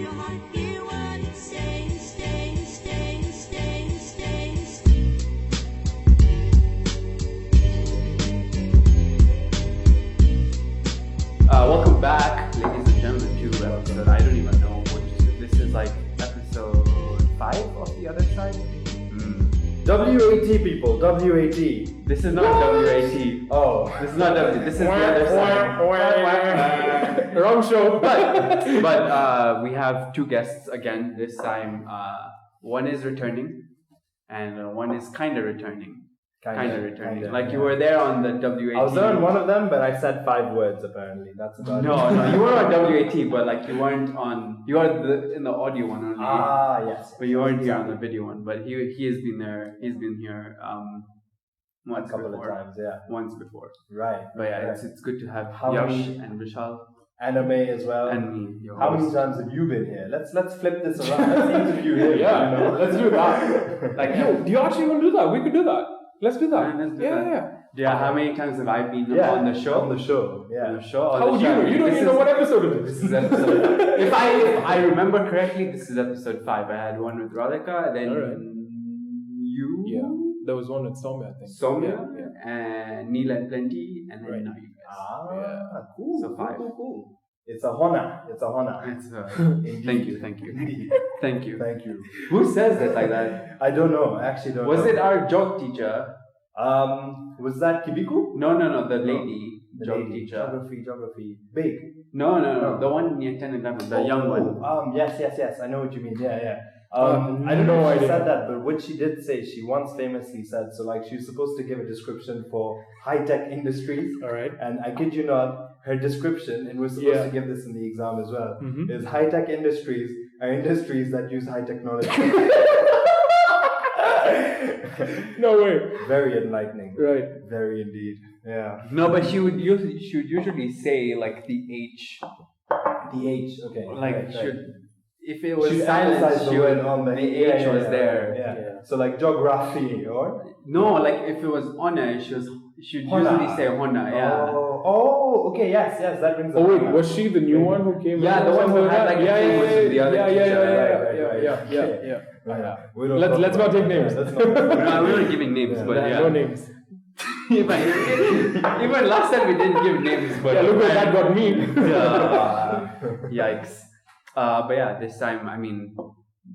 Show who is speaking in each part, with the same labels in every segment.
Speaker 1: your heart, hear what it says. Stay, stay, stay, stay,
Speaker 2: Welcome back, ladies and gentlemen, to episode, I don't even know which, this is like episode 5 of the other side?
Speaker 3: WAT people, WAT.
Speaker 2: This is not WAT.
Speaker 3: Oh.
Speaker 2: This is not WAT, this is the other side.
Speaker 3: Wrong show.
Speaker 2: But we have two guests again, this time. One is returning, and one is kind of returning. Kind of returning. Like you were there on the WAT.
Speaker 3: I was there on one of them, but I said 5 words apparently. That's about it.
Speaker 2: No, you were on WAT, but like you weren't on. You were in the audio one only.
Speaker 3: Yes.
Speaker 2: But you weren't here on the video one. But he has been there. He's been here once
Speaker 3: a couple
Speaker 2: before.
Speaker 3: of times, yeah.
Speaker 2: Once before.
Speaker 3: Right.
Speaker 2: But yeah,
Speaker 3: right.
Speaker 2: it's good to have
Speaker 3: How
Speaker 2: Yash
Speaker 3: many-
Speaker 2: and Vishal
Speaker 3: Anime as well.
Speaker 2: and me. Your
Speaker 3: How many
Speaker 2: host.
Speaker 3: times have you been here? Let's flip this around. Let's interview him.
Speaker 4: Yeah,
Speaker 3: you know?
Speaker 4: let's do that.
Speaker 2: Like
Speaker 4: Yo, do you actually want to do that? We could do that. Let's do that.
Speaker 2: Yeah, let's do
Speaker 4: yeah,
Speaker 2: that.
Speaker 4: yeah.
Speaker 2: Yeah, how many times have I been
Speaker 3: Yeah,
Speaker 2: on the show?
Speaker 3: On the show, yeah.
Speaker 2: On the show. On
Speaker 4: How
Speaker 2: the
Speaker 4: would you
Speaker 2: show.
Speaker 4: know? You don't
Speaker 2: This
Speaker 4: even know
Speaker 2: is-
Speaker 4: what episode it
Speaker 2: This
Speaker 4: is.
Speaker 2: is episode. if I remember correctly, this is episode 5. I had one with Radhika, then
Speaker 4: Alright.
Speaker 2: you.
Speaker 4: Yeah, there was one with Soumya, I think.
Speaker 2: Soumya,
Speaker 4: Yeah.
Speaker 2: and Neil and Plenty, and then
Speaker 4: Right.
Speaker 2: now you guys.
Speaker 4: Yeah.
Speaker 3: Cool.
Speaker 2: So 5.
Speaker 3: Cool. It's a honor. It's a honor.
Speaker 2: It's,
Speaker 3: Indeed.
Speaker 2: thank you. Thank you.
Speaker 3: Thank you.
Speaker 2: Who says that like that?
Speaker 3: I don't know. I actually don't know.
Speaker 2: Was it our joke teacher?
Speaker 3: Was that Kibiku?
Speaker 2: No, the lady.
Speaker 3: The
Speaker 2: Joke
Speaker 3: lady.
Speaker 2: teacher.
Speaker 3: Geography. Big.
Speaker 2: No. The one near 10 and 11, the young one.
Speaker 3: Yes. I know what you mean. Yeah. I don't
Speaker 4: no
Speaker 3: know if she
Speaker 4: idea.
Speaker 3: said that, but what she did say, she once famously said, so like she was supposed to give a description for high-tech industries,
Speaker 4: Alright.
Speaker 3: and I kid you not, her description, and we're supposed to give this in the exam as well, is high-tech industries are industries that use high technology.
Speaker 4: No way.
Speaker 3: Very enlightening.
Speaker 4: Right.
Speaker 3: Very indeed. Yeah.
Speaker 2: No, but she would usually say like the H.
Speaker 3: The H, okay.
Speaker 2: Like
Speaker 3: right.
Speaker 2: if it was
Speaker 3: Should
Speaker 2: silent,
Speaker 3: emphasize the
Speaker 2: she
Speaker 3: word
Speaker 2: would,
Speaker 3: on the
Speaker 2: H was there.
Speaker 3: Yeah. So like geography or?
Speaker 2: No, like if it was honor, she'd
Speaker 3: Hona.
Speaker 2: usually say honor. Yeah.
Speaker 3: Oh, okay, yes, that brings
Speaker 4: Oh
Speaker 3: up
Speaker 4: wait,
Speaker 3: honor.
Speaker 4: was she the new one who came?
Speaker 2: Yeah,
Speaker 4: in
Speaker 2: the
Speaker 4: or
Speaker 2: one who
Speaker 4: something
Speaker 2: had,
Speaker 4: that?
Speaker 2: like, the thing with the other
Speaker 3: teacher.
Speaker 4: Yeah.
Speaker 3: We don't
Speaker 4: Let's
Speaker 3: talk
Speaker 4: not take
Speaker 3: about
Speaker 4: names.
Speaker 3: that. Let's not.
Speaker 2: We're not giving names, but yeah.
Speaker 4: No names.
Speaker 2: Even last time we didn't give names, but
Speaker 4: Yeah, look where that got me.
Speaker 2: Yikes. But yeah, this time, I mean,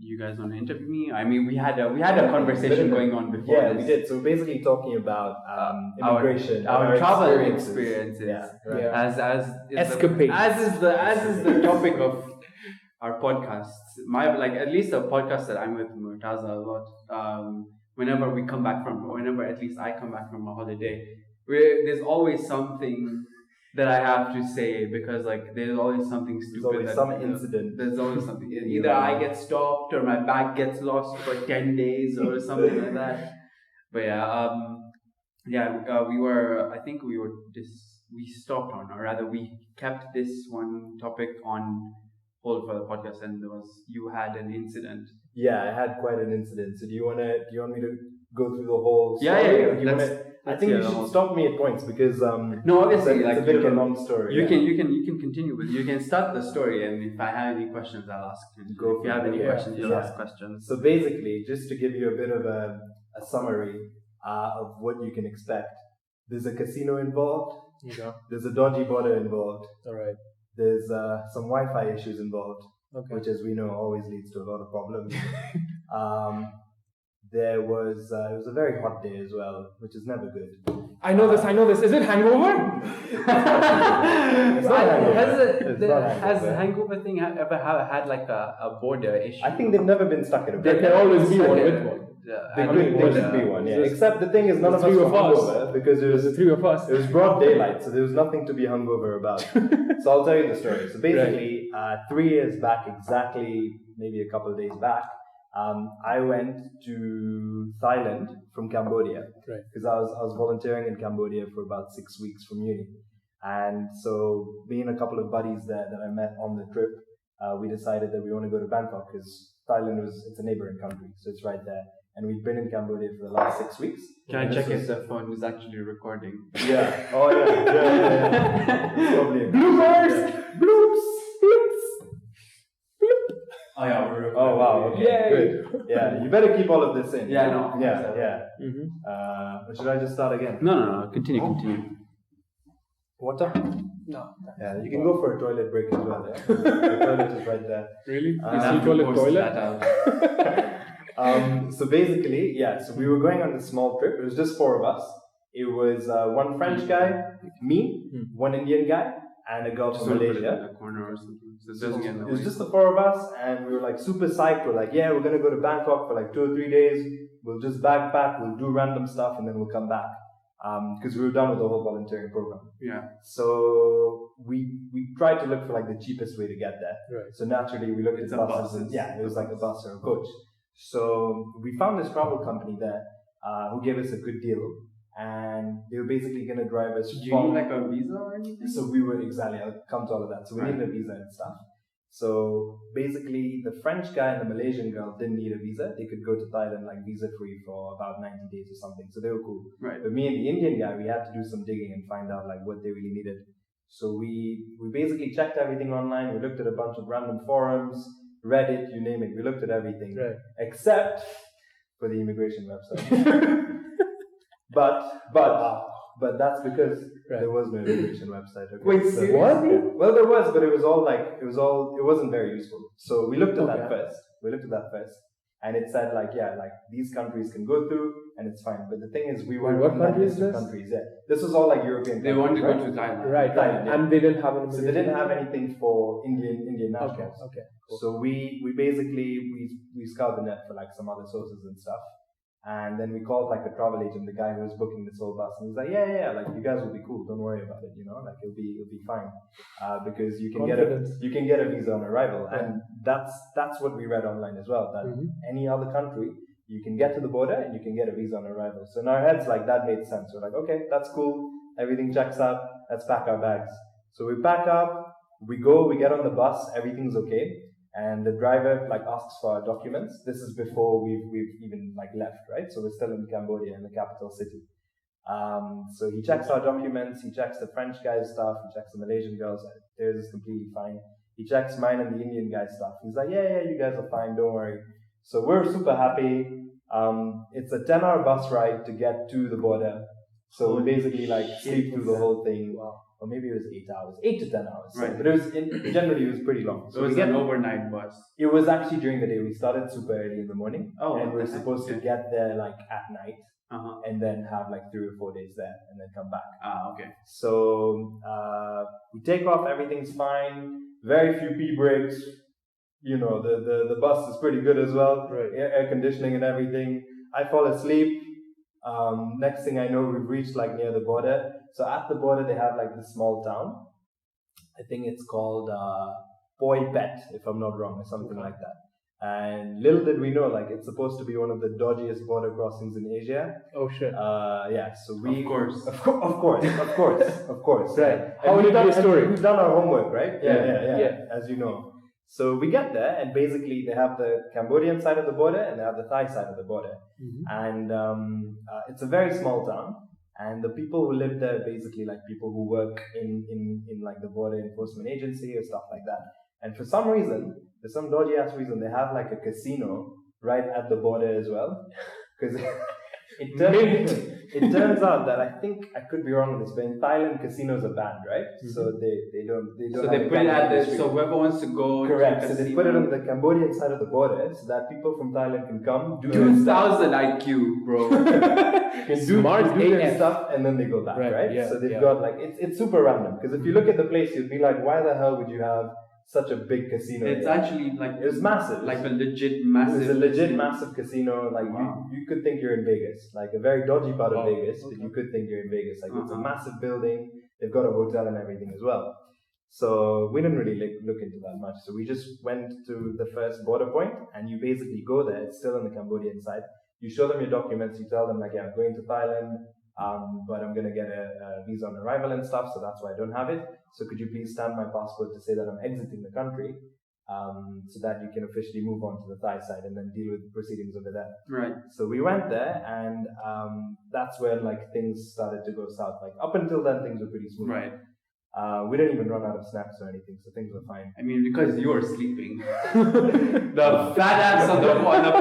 Speaker 2: you guys want to interview me? I mean, we had a conversation going on before.
Speaker 3: Yeah,
Speaker 2: this.
Speaker 3: we did. So basically talking about immigration,
Speaker 2: our travel
Speaker 3: experiences.
Speaker 2: experiences.
Speaker 3: Yeah, right.
Speaker 4: Yeah.
Speaker 2: As
Speaker 4: Escapades.
Speaker 2: as is the topic of our podcasts. At least the podcast that I'm with Murtaza a lot. Whenever at least I come back from a holiday, there's always something that I have to say because like there's always something stupid.
Speaker 3: There's always some incident.
Speaker 2: There's always something. Either I get stopped or my bag gets lost for 10 days or something like that. But we stopped on, or rather we kept this one topic on hold for the podcast, and you had an incident.
Speaker 3: Yeah, I had quite an incident. So do you want me to go through the whole story?
Speaker 2: Yeah.
Speaker 3: Or do you I think you should stop me at points because
Speaker 2: No, obviously,
Speaker 3: it's a bit of a long story.
Speaker 2: You can continue with. You can start the story, and if I have any questions, I'll ask. If you have any questions, you'll ask questions.
Speaker 3: So basically, just to give you a bit of a summary of what you can expect, there's a casino involved.
Speaker 4: Yeah.
Speaker 3: There's a dodgy border involved.
Speaker 4: Alright.
Speaker 3: There's some Wi-Fi issues involved,
Speaker 4: Okay.
Speaker 3: which, as we know, always leads to a lot of problems. It was a very hot day as well, which is never good.
Speaker 4: I know this. Is it hangover?
Speaker 3: It's not hangover.
Speaker 2: Has the hangover thing ever had like a border issue?
Speaker 3: I think they've never been stuck in a
Speaker 4: There can always be one with one.
Speaker 3: They could be one, yeah. Except the thing is, none of us
Speaker 4: three
Speaker 3: were
Speaker 4: of us.
Speaker 3: hungover because
Speaker 4: There's the 3 of us.
Speaker 3: it was broad daylight, so there was nothing to be hungover about. So I'll tell you the story. So basically, 3 years back, exactly, maybe a couple of days back, I went to Thailand from Cambodia because I was volunteering in Cambodia for about 6 weeks from uni, and so me and a couple of buddies there that I met on the trip, we decided that we want to go to Bangkok because Thailand it's a neighboring country, so it's right there. And we've been in Cambodia for the last 6 weeks.
Speaker 2: Can I check if the phone is actually recording?
Speaker 3: Yeah. Oh yeah. It's probably
Speaker 4: Bloopers! Bloops! Bloops! Bloop!
Speaker 2: Oh yeah, we're recording.
Speaker 3: Oh wow, okay,
Speaker 4: Yay.
Speaker 3: good. Yeah, you better keep all of this in.
Speaker 2: Yeah, no.
Speaker 3: Yeah.
Speaker 4: Mm-hmm.
Speaker 3: Should I just start again?
Speaker 2: No. Continue.
Speaker 3: Water?
Speaker 4: No.
Speaker 3: Yeah, you can go for a toilet break as well. Yeah? The toilet is right there.
Speaker 4: Really?
Speaker 3: You
Speaker 4: You
Speaker 3: have
Speaker 4: see toilet
Speaker 2: Post
Speaker 4: toilet?
Speaker 2: that out.
Speaker 3: So basically, yeah, so we were going on this small trip. It was just four of us. It was one French guy, me, one Indian guy, and a girl
Speaker 2: Just
Speaker 3: from
Speaker 2: don't put it in
Speaker 3: Malaysia.
Speaker 2: the corner or something. So it doesn't get in the
Speaker 3: It was
Speaker 2: way.
Speaker 3: just the four of us, and we were like super psyched. We're like, yeah, we're gonna go to Bangkok for like 2 or 3 days. We'll just backpack, we'll do random stuff, and then we'll come back. Because we were done with the whole volunteering program.
Speaker 2: Yeah.
Speaker 3: So we tried to look for like the cheapest way to get there.
Speaker 4: Right.
Speaker 3: So naturally we looked
Speaker 2: It's
Speaker 3: at
Speaker 2: a
Speaker 3: buses.
Speaker 2: bus.
Speaker 3: And, yeah, it was like a bus or a coach. So we found this travel company there who gave us a good deal, and they were basically going to drive us.
Speaker 2: Do you
Speaker 3: from-
Speaker 2: need like a visa or anything?
Speaker 3: So we were exactly. I'll come to all of that. So we needed a visa and stuff. So basically, the French guy and the Malaysian girl didn't need a visa. They could go to Thailand like visa free for about 90 days or something. So they were cool.
Speaker 2: Right.
Speaker 3: But me and the Indian guy, we had to do some digging and find out like what they really needed. So we basically checked everything online. We looked at a bunch of random forums, Reddit, you name it. We looked at everything,
Speaker 4: Right.
Speaker 3: except for the immigration website. but that's because there was no immigration website. Okay?
Speaker 2: Wait,
Speaker 3: So-
Speaker 2: seriously?
Speaker 3: Well, there was, but it wasn't very useful. So we looked at that
Speaker 4: Okay.
Speaker 3: first. And it said like these countries can go through and it's fine. But the thing is, we weren't
Speaker 4: what
Speaker 3: in that
Speaker 4: country
Speaker 3: list
Speaker 4: is
Speaker 3: of
Speaker 4: this?
Speaker 3: countries. Yeah, this was all like European.
Speaker 2: They
Speaker 3: countries,
Speaker 2: wanted to
Speaker 3: right?
Speaker 2: go to Thailand.
Speaker 4: Right.
Speaker 3: Thailand, yeah.
Speaker 4: And they didn't have an
Speaker 3: So they didn't have anything for Indian
Speaker 4: Okay.
Speaker 3: nationals.
Speaker 4: Okay. Cool.
Speaker 3: So we basically we scoured the net for like some other sources and stuff, and then we called like a travel agent, the guy who was booking this whole bus, and he was like, yeah, like you guys will be cool, don't worry about it, like it'll be fine, because you can
Speaker 4: Confidence.
Speaker 3: get a visa on arrival, and that's what we read online as well, that any other country you can get to the border and you can get a visa on arrival. So in our heads, like that made sense. We're like, okay, that's cool, everything checks out, let's pack our bags. So we pack up, we go, we get on the bus, everything's okay. And the driver like asks for our documents. This is before we've even like left, right? So we're still in Cambodia, in the capital city. So he checks our documents, he checks the French guy's stuff, he checks the Malaysian girls. Theirs is completely fine. He checks mine and the Indian guy's stuff. He's like, yeah, you guys are fine, don't worry. So we're super happy. It's a 10-hour bus ride to get to the border. So we basically like sleep through the whole thing.
Speaker 4: Wow.
Speaker 3: Or maybe it was 8 hours, 8 to 10 hours.
Speaker 2: Right.
Speaker 3: But generally it was pretty long.
Speaker 2: So it was an overnight bus.
Speaker 3: It was actually during the day. We started super early in the morning.
Speaker 2: Oh,
Speaker 3: and we were
Speaker 2: okay.
Speaker 3: supposed to get there like at night
Speaker 2: Uh-huh.
Speaker 3: and then have like 3 or 4 days there and then come back.
Speaker 2: Okay.
Speaker 3: So we take off, everything's fine. Very few pee breaks. The bus is pretty good as well.
Speaker 4: Right.
Speaker 3: Air conditioning and everything. I fall asleep. Next thing I know, we've reached like near the border. So at the border, they have like this small town. I think it's called Poi Pet, if I'm not wrong, or something like that. And little did we know, like it's supposed to be one of the dodgiest border crossings in Asia.
Speaker 4: Oh shit.
Speaker 3: Yeah. So we,
Speaker 2: Of course.
Speaker 3: of course.
Speaker 4: Right.
Speaker 3: And
Speaker 4: How would it be a story?
Speaker 3: We've done our homework, right?
Speaker 4: Yeah.
Speaker 3: As you know. So we get there, and basically they have the Cambodian side of the border and they have the Thai side of the border. And it's a very small town. And the people who live there are basically like people who work in like the border enforcement agency or stuff like that. And for some reason, for some dodgy ass reason, they have like a casino right at the border as well. Because it turns out that I think I could be wrong on this, but in Thailand casinos are banned, right? So they don't.
Speaker 2: So
Speaker 3: have
Speaker 2: they
Speaker 3: a
Speaker 2: put it
Speaker 3: gambling
Speaker 2: at the.
Speaker 3: industry.
Speaker 2: So whoever wants to go.
Speaker 3: Correct.
Speaker 2: To
Speaker 3: So
Speaker 2: the
Speaker 3: they put it on the Cambodian side of the border so that people from Thailand can come, do their stuff,
Speaker 2: 2000 IQ, bro.
Speaker 4: Smart
Speaker 3: do their
Speaker 4: AF.
Speaker 3: stuff, and then they go back,
Speaker 4: Right,
Speaker 3: right?
Speaker 4: yeah,
Speaker 3: So they've
Speaker 4: yeah.
Speaker 3: got like it's super random because if you look at the place, you'd be like, why the hell would you have such a big casino?
Speaker 2: It's
Speaker 3: here?
Speaker 2: actually like
Speaker 3: It was massive.
Speaker 2: like a legit
Speaker 3: It
Speaker 2: massive.
Speaker 3: was a legit massive casino. Like
Speaker 2: Wow.
Speaker 3: you could think you're in Vegas, like a very dodgy part of
Speaker 4: Wow,
Speaker 3: Vegas, but
Speaker 4: okay.
Speaker 3: you could think you're in Vegas. Like it's a
Speaker 2: Uh-huh.
Speaker 3: massive building. They've got a hotel and everything as well. So we didn't really look into that much. So we just went to the first border point, and you basically go there. It's still on the Cambodian side. You show them your documents. You tell them like, yeah, I'm going to Thailand, but I'm gonna get a visa on arrival and stuff. So that's why I don't have it. So could you please stamp my passport to say that I'm exiting the country? So that you can officially move on to the Thai side and then deal with the proceedings over there.
Speaker 2: Right.
Speaker 3: So we went there, and that's when like things started to go south. Like up until then, things were pretty smooth.
Speaker 2: Right.
Speaker 3: We didn't even run out of snacks or anything, so things were fine.
Speaker 2: I mean, because you were sleeping. The fat ass on the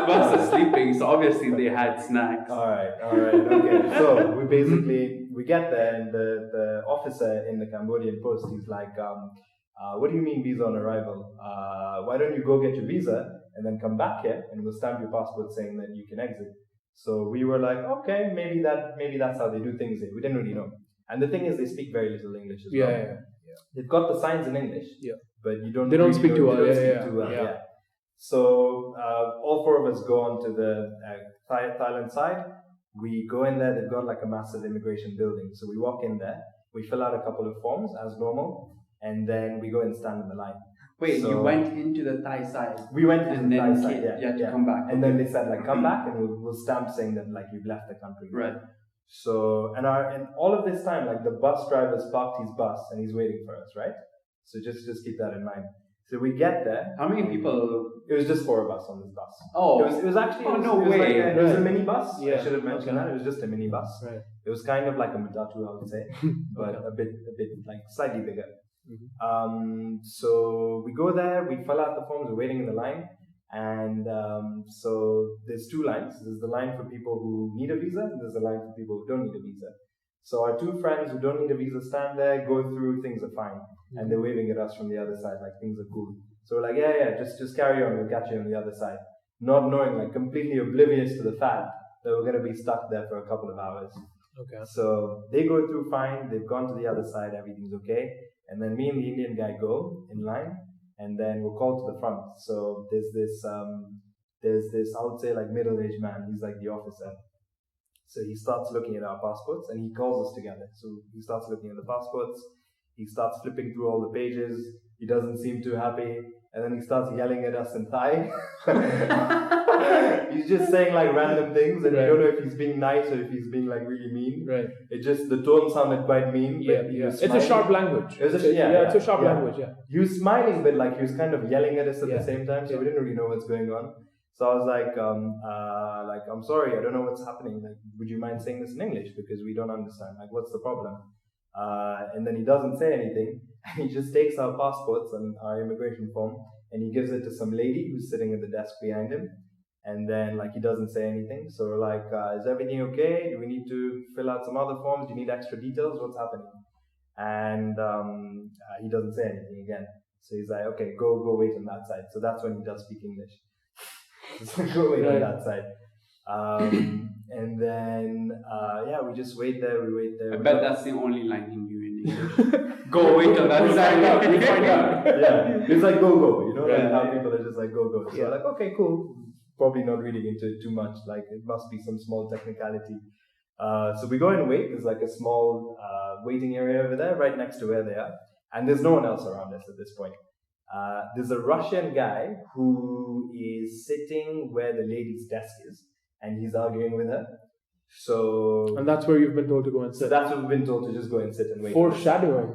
Speaker 2: bus is sleeping, so obviously they had snacks.
Speaker 3: All right, okay. So we get there, and the officer in the Cambodian post, he's like, what do you mean visa on arrival? Why don't you go get your visa and then come back here, and we'll stamp your passport saying that you can exit. So we were like, okay, maybe that's how they do things here. We didn't really know. And the thing is, they speak very little English as well.
Speaker 4: Yeah.
Speaker 3: They've got the signs in English, but
Speaker 4: They don't speak too well.
Speaker 3: Yeah. So all four of us go on to the Thailand side. We go in there. They've got like a massive immigration building. So we walk in there. We fill out a couple of forms as normal, and then we go and stand in the line.
Speaker 2: Wait,
Speaker 3: So
Speaker 2: you went into the Thai side.
Speaker 3: We went to
Speaker 2: and
Speaker 3: the
Speaker 2: then
Speaker 3: Thai side.
Speaker 2: you had to come back.
Speaker 3: And then they said like, come back, and we'll stamp saying that like you've left the country.
Speaker 2: Right.
Speaker 3: So and all of this time, like the bus driver's parked his bus and he's waiting for us, right? So just keep that in mind. So we get there.
Speaker 2: How many people?
Speaker 3: It was just four of us on this bus.
Speaker 2: Oh,
Speaker 3: It was actually.
Speaker 2: Oh,
Speaker 3: it was,
Speaker 2: no
Speaker 3: it was
Speaker 2: way.
Speaker 3: Like it was a mini bus.
Speaker 4: Yeah.
Speaker 3: I should have mentioned that. It was just a mini bus.
Speaker 4: Right.
Speaker 3: It was kind of like a matatu, I would say, but a bit like slightly bigger. So we go there. We fill out the forms. We're waiting in the line. And so there's two lines. There's the line for people who need a visa, and there's the line for people who don't need a visa. So our two friends who don't need a visa stand there, go through, things are fine. And they're waving at us from the other side, like things are cool. So we're like, yeah, just carry on, we'll catch you on the other side. Not knowing, like completely oblivious to the fact that we're going to be stuck there for a couple of hours.
Speaker 4: Okay.
Speaker 3: So they go through fine, they've gone to the other side, everything's okay. And then me and the Indian guy go in line, and then we're called to the front. So there's this, I would say like middle-aged man, he's like the officer. So he starts looking at our passports and he calls us together. So he starts looking at the passports, he starts flipping through all the pages, he doesn't seem too happy, and then he starts yelling at us in Thai. He's just saying like random things, and we don't know if he's being nice or if he's being like really mean.
Speaker 4: Right.
Speaker 3: The tone sounded quite mean. But he was
Speaker 4: It's a
Speaker 3: smiling.
Speaker 4: sharp language.
Speaker 3: It's
Speaker 4: a sharp language. Yeah.
Speaker 3: He was smiling, but like he was kind of yelling at us at the same time, so we didn't really know what's going on. So I was like, I'm sorry, I don't know what's happening. Like, would you mind saying this in English, because we don't understand? Like, what's the problem? And then he doesn't say anything. He just takes our passports and our immigration form, and he gives it to some lady who's sitting at the desk behind him. And then like he doesn't say anything. So we're like, is everything okay? Do we need to fill out some other forms? Do you need extra details? What's happening? And he doesn't say anything again. So he's like, okay, go wait on that side. So that's when he does speak English. So go wait on that side. And then we just wait there. We wait there.
Speaker 2: I bet that's the only line he knew in English. Go wait on that
Speaker 4: We
Speaker 2: side.
Speaker 4: find out.
Speaker 3: Yeah, it's like go. You know,
Speaker 2: Yeah,
Speaker 3: like how
Speaker 2: yeah.
Speaker 3: people are just like go. So we're like, okay, cool. Probably not reading into it too much. Like it must be some small technicality. So we go and wait. There's like a small waiting area over there, right next to where they are, and there's no one else around us at this point. There's a Russian guy who is sitting where the lady's desk is, and he's arguing with her. So
Speaker 4: And that's where you've been told to go and sit.
Speaker 3: that's what we've been told, to just go and sit and wait.
Speaker 4: Foreshadowing.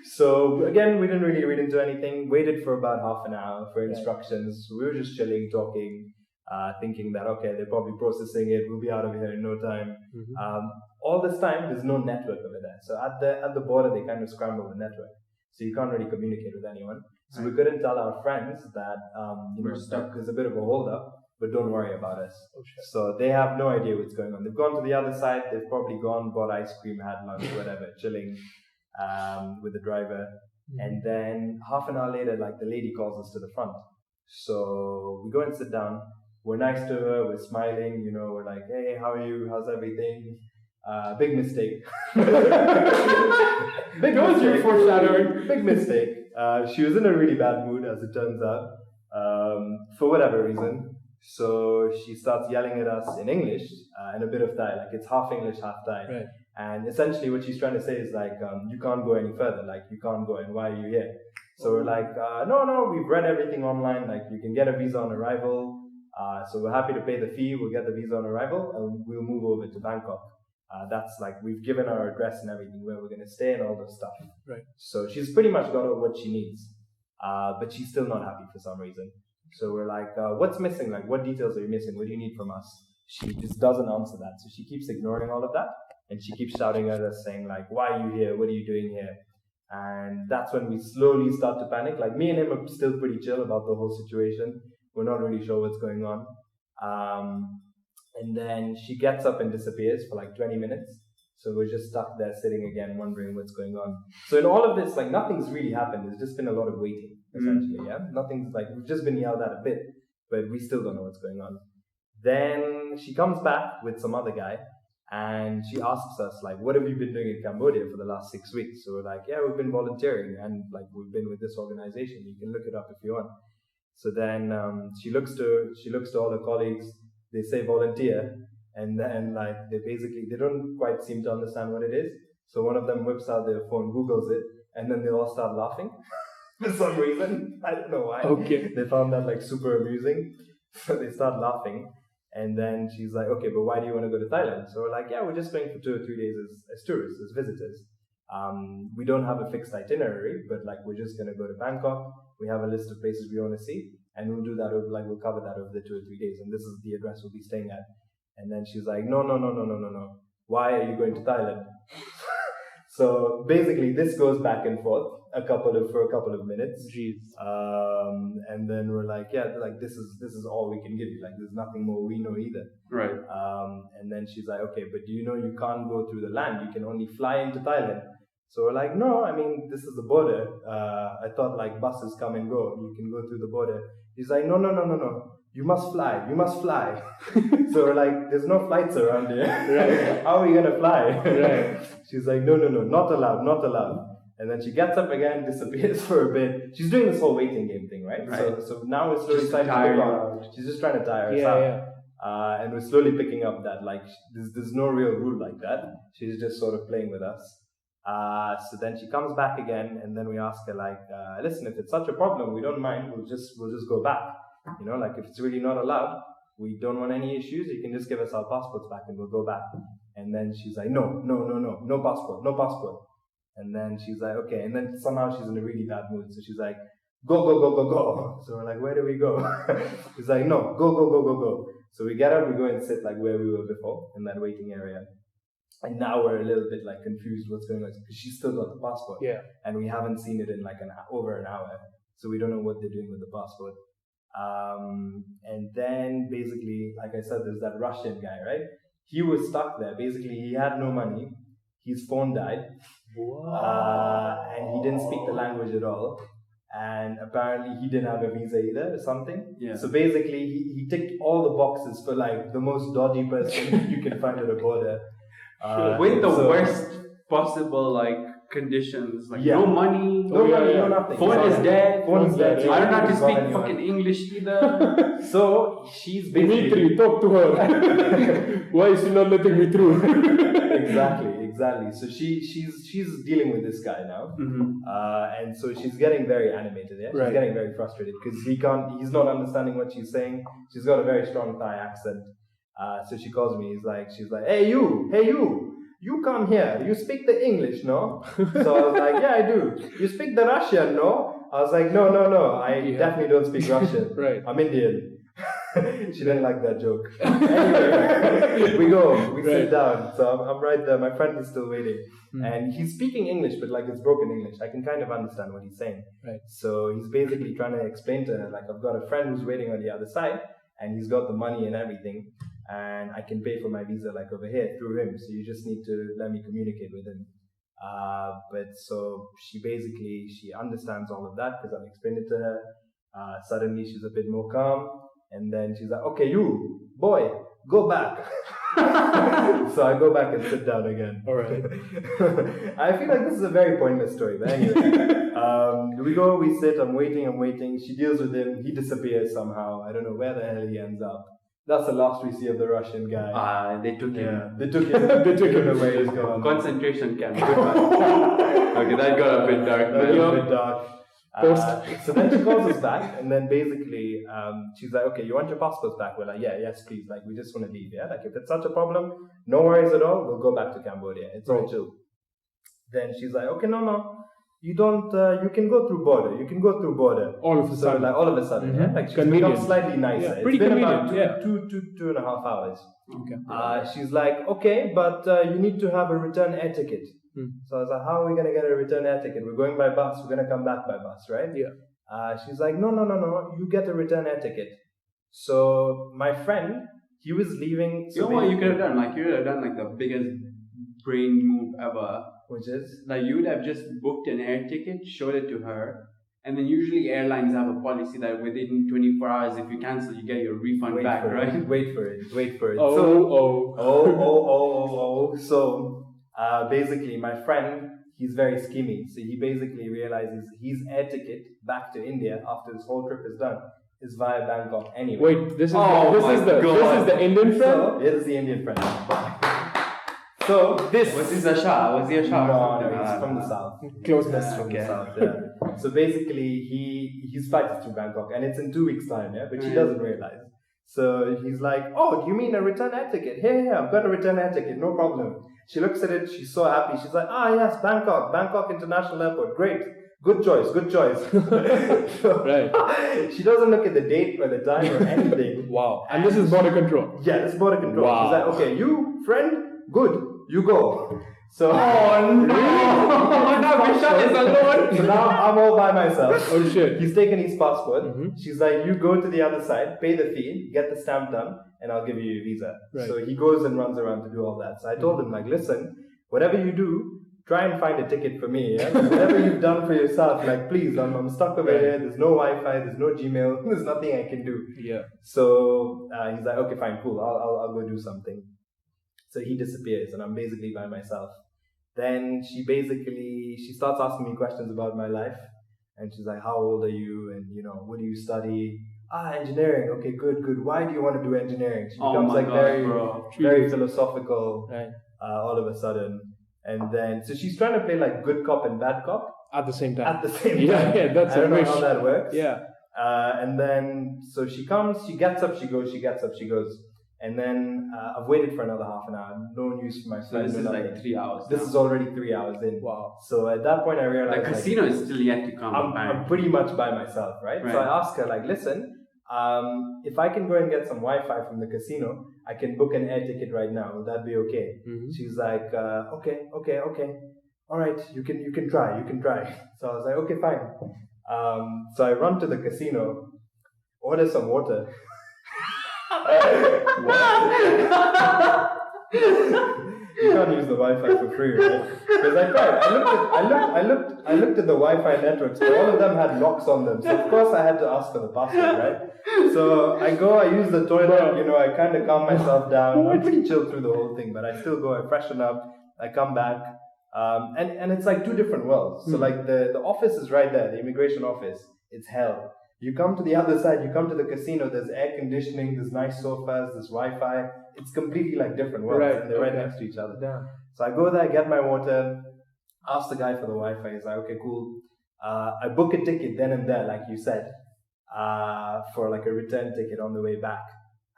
Speaker 3: So again, we didn't really read into anything. Waited for about half an hour for instructions. We were just chilling, talking, thinking that okay, they're probably processing it. We'll be out of here in no time. All this time, there's no network over there. So at the border, they kind of scramble the network, so you can't really communicate with anyone. So we couldn't tell our friends that
Speaker 2: We're stuck.
Speaker 3: There's a bit of a hold up. But don't worry about us. So they have no idea what's going on. They've gone to the other side. They've probably gone, bought ice cream, had lunch, whatever, chilling with the driver. And then half an hour later, like the lady calls us to the front. So we go and sit down. We're nice to her. We're smiling. You know, we're like, hey, how are you? How's everything? Big mistake. Big
Speaker 4: foreshadowing.
Speaker 3: Big mistake. She was in a really bad mood, as it turns out, for whatever reason. So she starts yelling at us in English and a bit of Thai, like it's half English, half Thai.
Speaker 4: Right.
Speaker 3: And essentially what she's trying to say is like, you can't go any further, like you can't go, and why are you here? So we're like, no, we've read everything online, like you can get a visa on arrival. So we're happy to pay the fee, we'll get the visa on arrival, and we'll move over to Bangkok. That's like, we've given our address and everything, where we're going to stay and all this stuff.
Speaker 4: Right.
Speaker 3: So she's pretty much got what she needs, but she's still not happy for some reason. So we're like, what's missing? Like, what details are you missing? What do you need from us? She just doesn't answer that. So she keeps ignoring all of that. and she keeps shouting at us saying like, why are you here? What are you doing here? And that's when we slowly start to panic. Like me and him are still pretty chill about the whole situation. We're not really sure what's going on. And then she gets up and disappears for like 20 minutes. So we're just stuck there sitting again, wondering what's going on. So in all of this, like nothing's really happened. There's just been a lot of waiting, essentially. Yeah, nothing's like, we've just been yelled at a bit, but we still don't know what's going on. Then she comes back with some other guy, and she asks us like, "What have you been doing in Cambodia for the last 6 weeks?" So we're like, "Yeah, we've been volunteering, and like we've been with this organization. You can look it up if you want." So then she looks to all her colleagues. They say volunteer. And then, like, they don't quite seem to understand what it is. So one of them whips out their phone, Googles it, and then they all start laughing for some reason. I don't know why.
Speaker 4: Okay.
Speaker 3: They found that, like, super amusing. So they start laughing. And then she's like, okay, but why do you want to go to Thailand? So we're like, yeah, we're just going for 2 or 3 days as tourists, as visitors. We don't have a fixed itinerary, but, like, we're just going to go to Bangkok. We have a list of places we want to see. And we'll do that, we'll cover that over the 2 or 3 days. And this is the address we'll be staying at. And then she's like, no. Why are you going to Thailand? So basically, this goes back and forth for a couple of minutes.
Speaker 4: Jeez.
Speaker 3: And then we're like, yeah, like this is all we can give you. Like, there's nothing more we know either.
Speaker 2: Right.
Speaker 3: And then she's like, okay, but do you know you can't go through the land? You can only fly into Thailand. So we're like, no, I mean, this is the border. I thought like buses come and go. You can go through the border. He's like, no. You must fly. So we're like, there's no flights around here.
Speaker 4: Right.
Speaker 3: How are we gonna fly?
Speaker 4: Right.
Speaker 3: She's like, no, not allowed. And then she gets up again, disappears for a bit. She's doing this whole waiting game thing, right? So now we're slowly starting to pick on. She's just trying to tire us out.
Speaker 4: Yeah.
Speaker 3: And we're slowly picking up that like there's no real rule like that. She's just sort of playing with us. So then she comes back again, and then we ask her like, listen, if it's such a problem, we don't mind. We'll just go back. You know, like if it's really not allowed, we don't want any issues. You can just give us our passports back, and we'll go back. And then she's like, no passport. And then she's like, okay. And then somehow she's in a really bad mood. So she's like, go. So we're like, where do we go? She's like, no, go. So we get up, we go and sit like where we were before in that waiting area. And now we're a little bit like confused what's going on because she's still got the passport.
Speaker 4: Yeah.
Speaker 3: And we haven't seen it in like over an hour. So we don't know what they're doing with the passport. And then basically, like I said, there's that Russian guy, right? He was stuck there. Basically, he had no money. His phone died. And he didn't speak the language at all. And apparently he didn't have a visa either or something.
Speaker 2: Yeah.
Speaker 3: So basically he ticked all the boxes for like the most dodgy person you can find at a border.
Speaker 2: With the worst possible like conditions, like no money,
Speaker 3: no nothing.
Speaker 2: Phone is dead.
Speaker 3: Phone's dead.
Speaker 2: I don't know how to
Speaker 3: Got
Speaker 2: speak
Speaker 3: anyone.
Speaker 2: fucking English either.
Speaker 3: So she's basically
Speaker 4: Dimitri, talk to her. Why is she not letting me through?
Speaker 3: exactly. So she's dealing with this guy now, and so she's getting very animated. Yeah, she's getting very frustrated because he's not understanding what she's saying. She's got a very strong Thai accent. So she calls me. She's like, hey you come here. You speak the English, no? So I was like, yeah, I do. You speak the Russian, no? I was like, no. I definitely don't speak Russian.
Speaker 4: Right.
Speaker 3: I'm Indian. She didn't like that joke. Anyway, we sit down. So I'm right there. My friend is still waiting. And he's speaking English, but like it's broken English. I can kind of understand what he's saying.
Speaker 4: Right.
Speaker 3: So he's basically trying to explain to her, like, I've got a friend who's waiting on the other side, and he's got the money and everything, and I can pay for my visa like over here through him. So you just need to let me communicate with him. But so she understands all of that because I've explained it to her. Suddenly she's a bit more calm. And then she's like, okay, you, boy, go back. So I go back and sit down again.
Speaker 4: All right.
Speaker 3: I feel like this is a very pointless story, but anyway. We sit, I'm waiting. She deals with him, he disappears somehow. I don't know where the hell he ends up. That's the last we see of the Russian guy.
Speaker 2: They took him.
Speaker 3: They took him away. He's gone.
Speaker 2: Concentration camp. Okay, that got a bit dark.
Speaker 3: That got a bit dark. So then she calls us back, and then basically she's like, okay, you want your passports back? We're like, yes please, like we just want to leave. Yeah, like if it's such a problem, no worries at all, we'll go back to Cambodia, it's all chill. Then she's like, okay, no, you don't, you can go through border. You can go through border.
Speaker 4: All of a
Speaker 3: So
Speaker 4: sudden.
Speaker 3: like all of a sudden,
Speaker 4: Mhm.
Speaker 3: yeah, like she's
Speaker 4: Convenient.
Speaker 3: become slightly nicer.
Speaker 4: Yeah,
Speaker 3: It's
Speaker 4: pretty
Speaker 3: been
Speaker 4: convenient,
Speaker 3: about
Speaker 4: yeah.
Speaker 3: 2.5 hours.
Speaker 4: Okay.
Speaker 3: She's like, okay, but you need to have a return air ticket. So I was like, how are we gonna get a return air ticket? We're going by bus. We're gonna come back by bus, right?
Speaker 4: Yeah.
Speaker 3: She's like, no. You get a return air ticket. So my friend, he was leaving.
Speaker 2: You know what you could have done? Like you could have done like the biggest brain move ever.
Speaker 3: Which is?
Speaker 2: Like you would have just booked an air ticket, showed it to her, and then usually airlines have a policy that within 24 hours, if you cancel, you get your refund
Speaker 3: Wait
Speaker 2: back,
Speaker 3: for
Speaker 2: right?
Speaker 3: it. Wait for it.
Speaker 4: Oh.
Speaker 3: So basically, my friend, he's very schemy. So he basically realizes his air ticket back to India after this whole trip is done is via Bangkok anyway.
Speaker 4: Wait, this is the Indian friend?
Speaker 3: So, this is the Indian friend. So this
Speaker 2: Was he a Shah? Was he a Shah?
Speaker 3: No, he's from the south.
Speaker 4: Closeness.
Speaker 3: From the south, yeah. So basically, his flight is to Bangkok, and it's in 2 weeks' time, yeah. But she doesn't realize. So he's like, "Oh, do you mean a return air ticket? Hey, I've got a return air ticket, no problem." She looks at it, she's so happy. She's like, "Ah, yes, Bangkok International Airport, great, good choice."
Speaker 4: Right.
Speaker 3: She doesn't look at the date or the time or anything.
Speaker 4: Wow. And this is border control.
Speaker 3: Yeah, this is border control.
Speaker 4: Wow.
Speaker 3: She's like, "Okay, you friend, good, you go." So
Speaker 2: Oh no! Now Vishal is alone.
Speaker 3: So now I'm all by myself.
Speaker 4: Oh shit.
Speaker 3: He's taken his passport.
Speaker 4: Mhm.
Speaker 3: She's like, "You go to the other side, pay the fee, get the stamp done, and I'll give you your visa."
Speaker 4: Right.
Speaker 3: So he goes and runs around to do all that. So I told him, like, "Listen, whatever you do, try and find a ticket for me. Yeah? Whatever you've done for yourself, like, please, I'm stuck over here. There's no Wi-Fi, there's no Gmail, there's nothing I can do."
Speaker 4: Yeah.
Speaker 3: So he's like, "Okay, fine, cool. I'll go do something." So he disappears, and I'm basically by myself. Then she starts asking me questions about my life, and she's like, "How old are you? And what do you study?" Engineering. Okay, good. Why do you want to do engineering? She becomes
Speaker 2: my God,
Speaker 3: very,
Speaker 2: bro.
Speaker 3: very philosophical.
Speaker 4: Right.
Speaker 3: All of a sudden, and then so she's trying to play like good cop and bad cop
Speaker 4: At the same time.
Speaker 3: at the same
Speaker 4: Yeah,
Speaker 3: time.
Speaker 4: yeah, that's
Speaker 3: I don't
Speaker 4: a
Speaker 3: know
Speaker 4: wish.
Speaker 3: how that works.
Speaker 4: Yeah.
Speaker 3: And then so she comes, she gets up, she goes, she gets up, she goes. And then I've waited for another half an hour. No news from my
Speaker 2: So
Speaker 3: friend.
Speaker 2: this is
Speaker 3: no
Speaker 2: like
Speaker 3: nothing.
Speaker 2: 3 hours.
Speaker 3: This
Speaker 2: now.
Speaker 3: is already 3 hours in.
Speaker 4: Wow.
Speaker 3: So at that point I
Speaker 2: The
Speaker 3: realized
Speaker 2: casino is still yet to come.
Speaker 3: I'm
Speaker 2: apparently.
Speaker 3: pretty much by myself, right? So I asked her, like, "Listen, if I can go and get some Wi-Fi from the casino, I can book an air ticket right now. Will that be okay?"
Speaker 4: Mhm.
Speaker 3: She's like, okay. All right, you can try. So I was like, "Okay, fine." So I run to the casino, order some water. You can't use the Wi-Fi for free, right? Because I tried. I looked at the Wi-Fi networks, but all of them had locks on them. So of course I had to ask for the password, right? So I go, I use the toilet, I kind of calm myself down. I'm pretty chill through the whole thing, but I still go, I freshen up, I come back. And it's like two different worlds. So like the office is right there, the immigration office. It's hell. You come to the other side, you come to the casino, there's air conditioning, there's nice sofas, there's Wi-Fi. It's completely like different worlds,
Speaker 4: Right,
Speaker 3: and they're right
Speaker 4: okay.
Speaker 3: next to each other.
Speaker 4: Damn.
Speaker 3: So I go there, get my water, ask the guy for the Wi-Fi. He's like, "Okay, cool." I book a ticket then and there, like you said, for like a return ticket on the way back.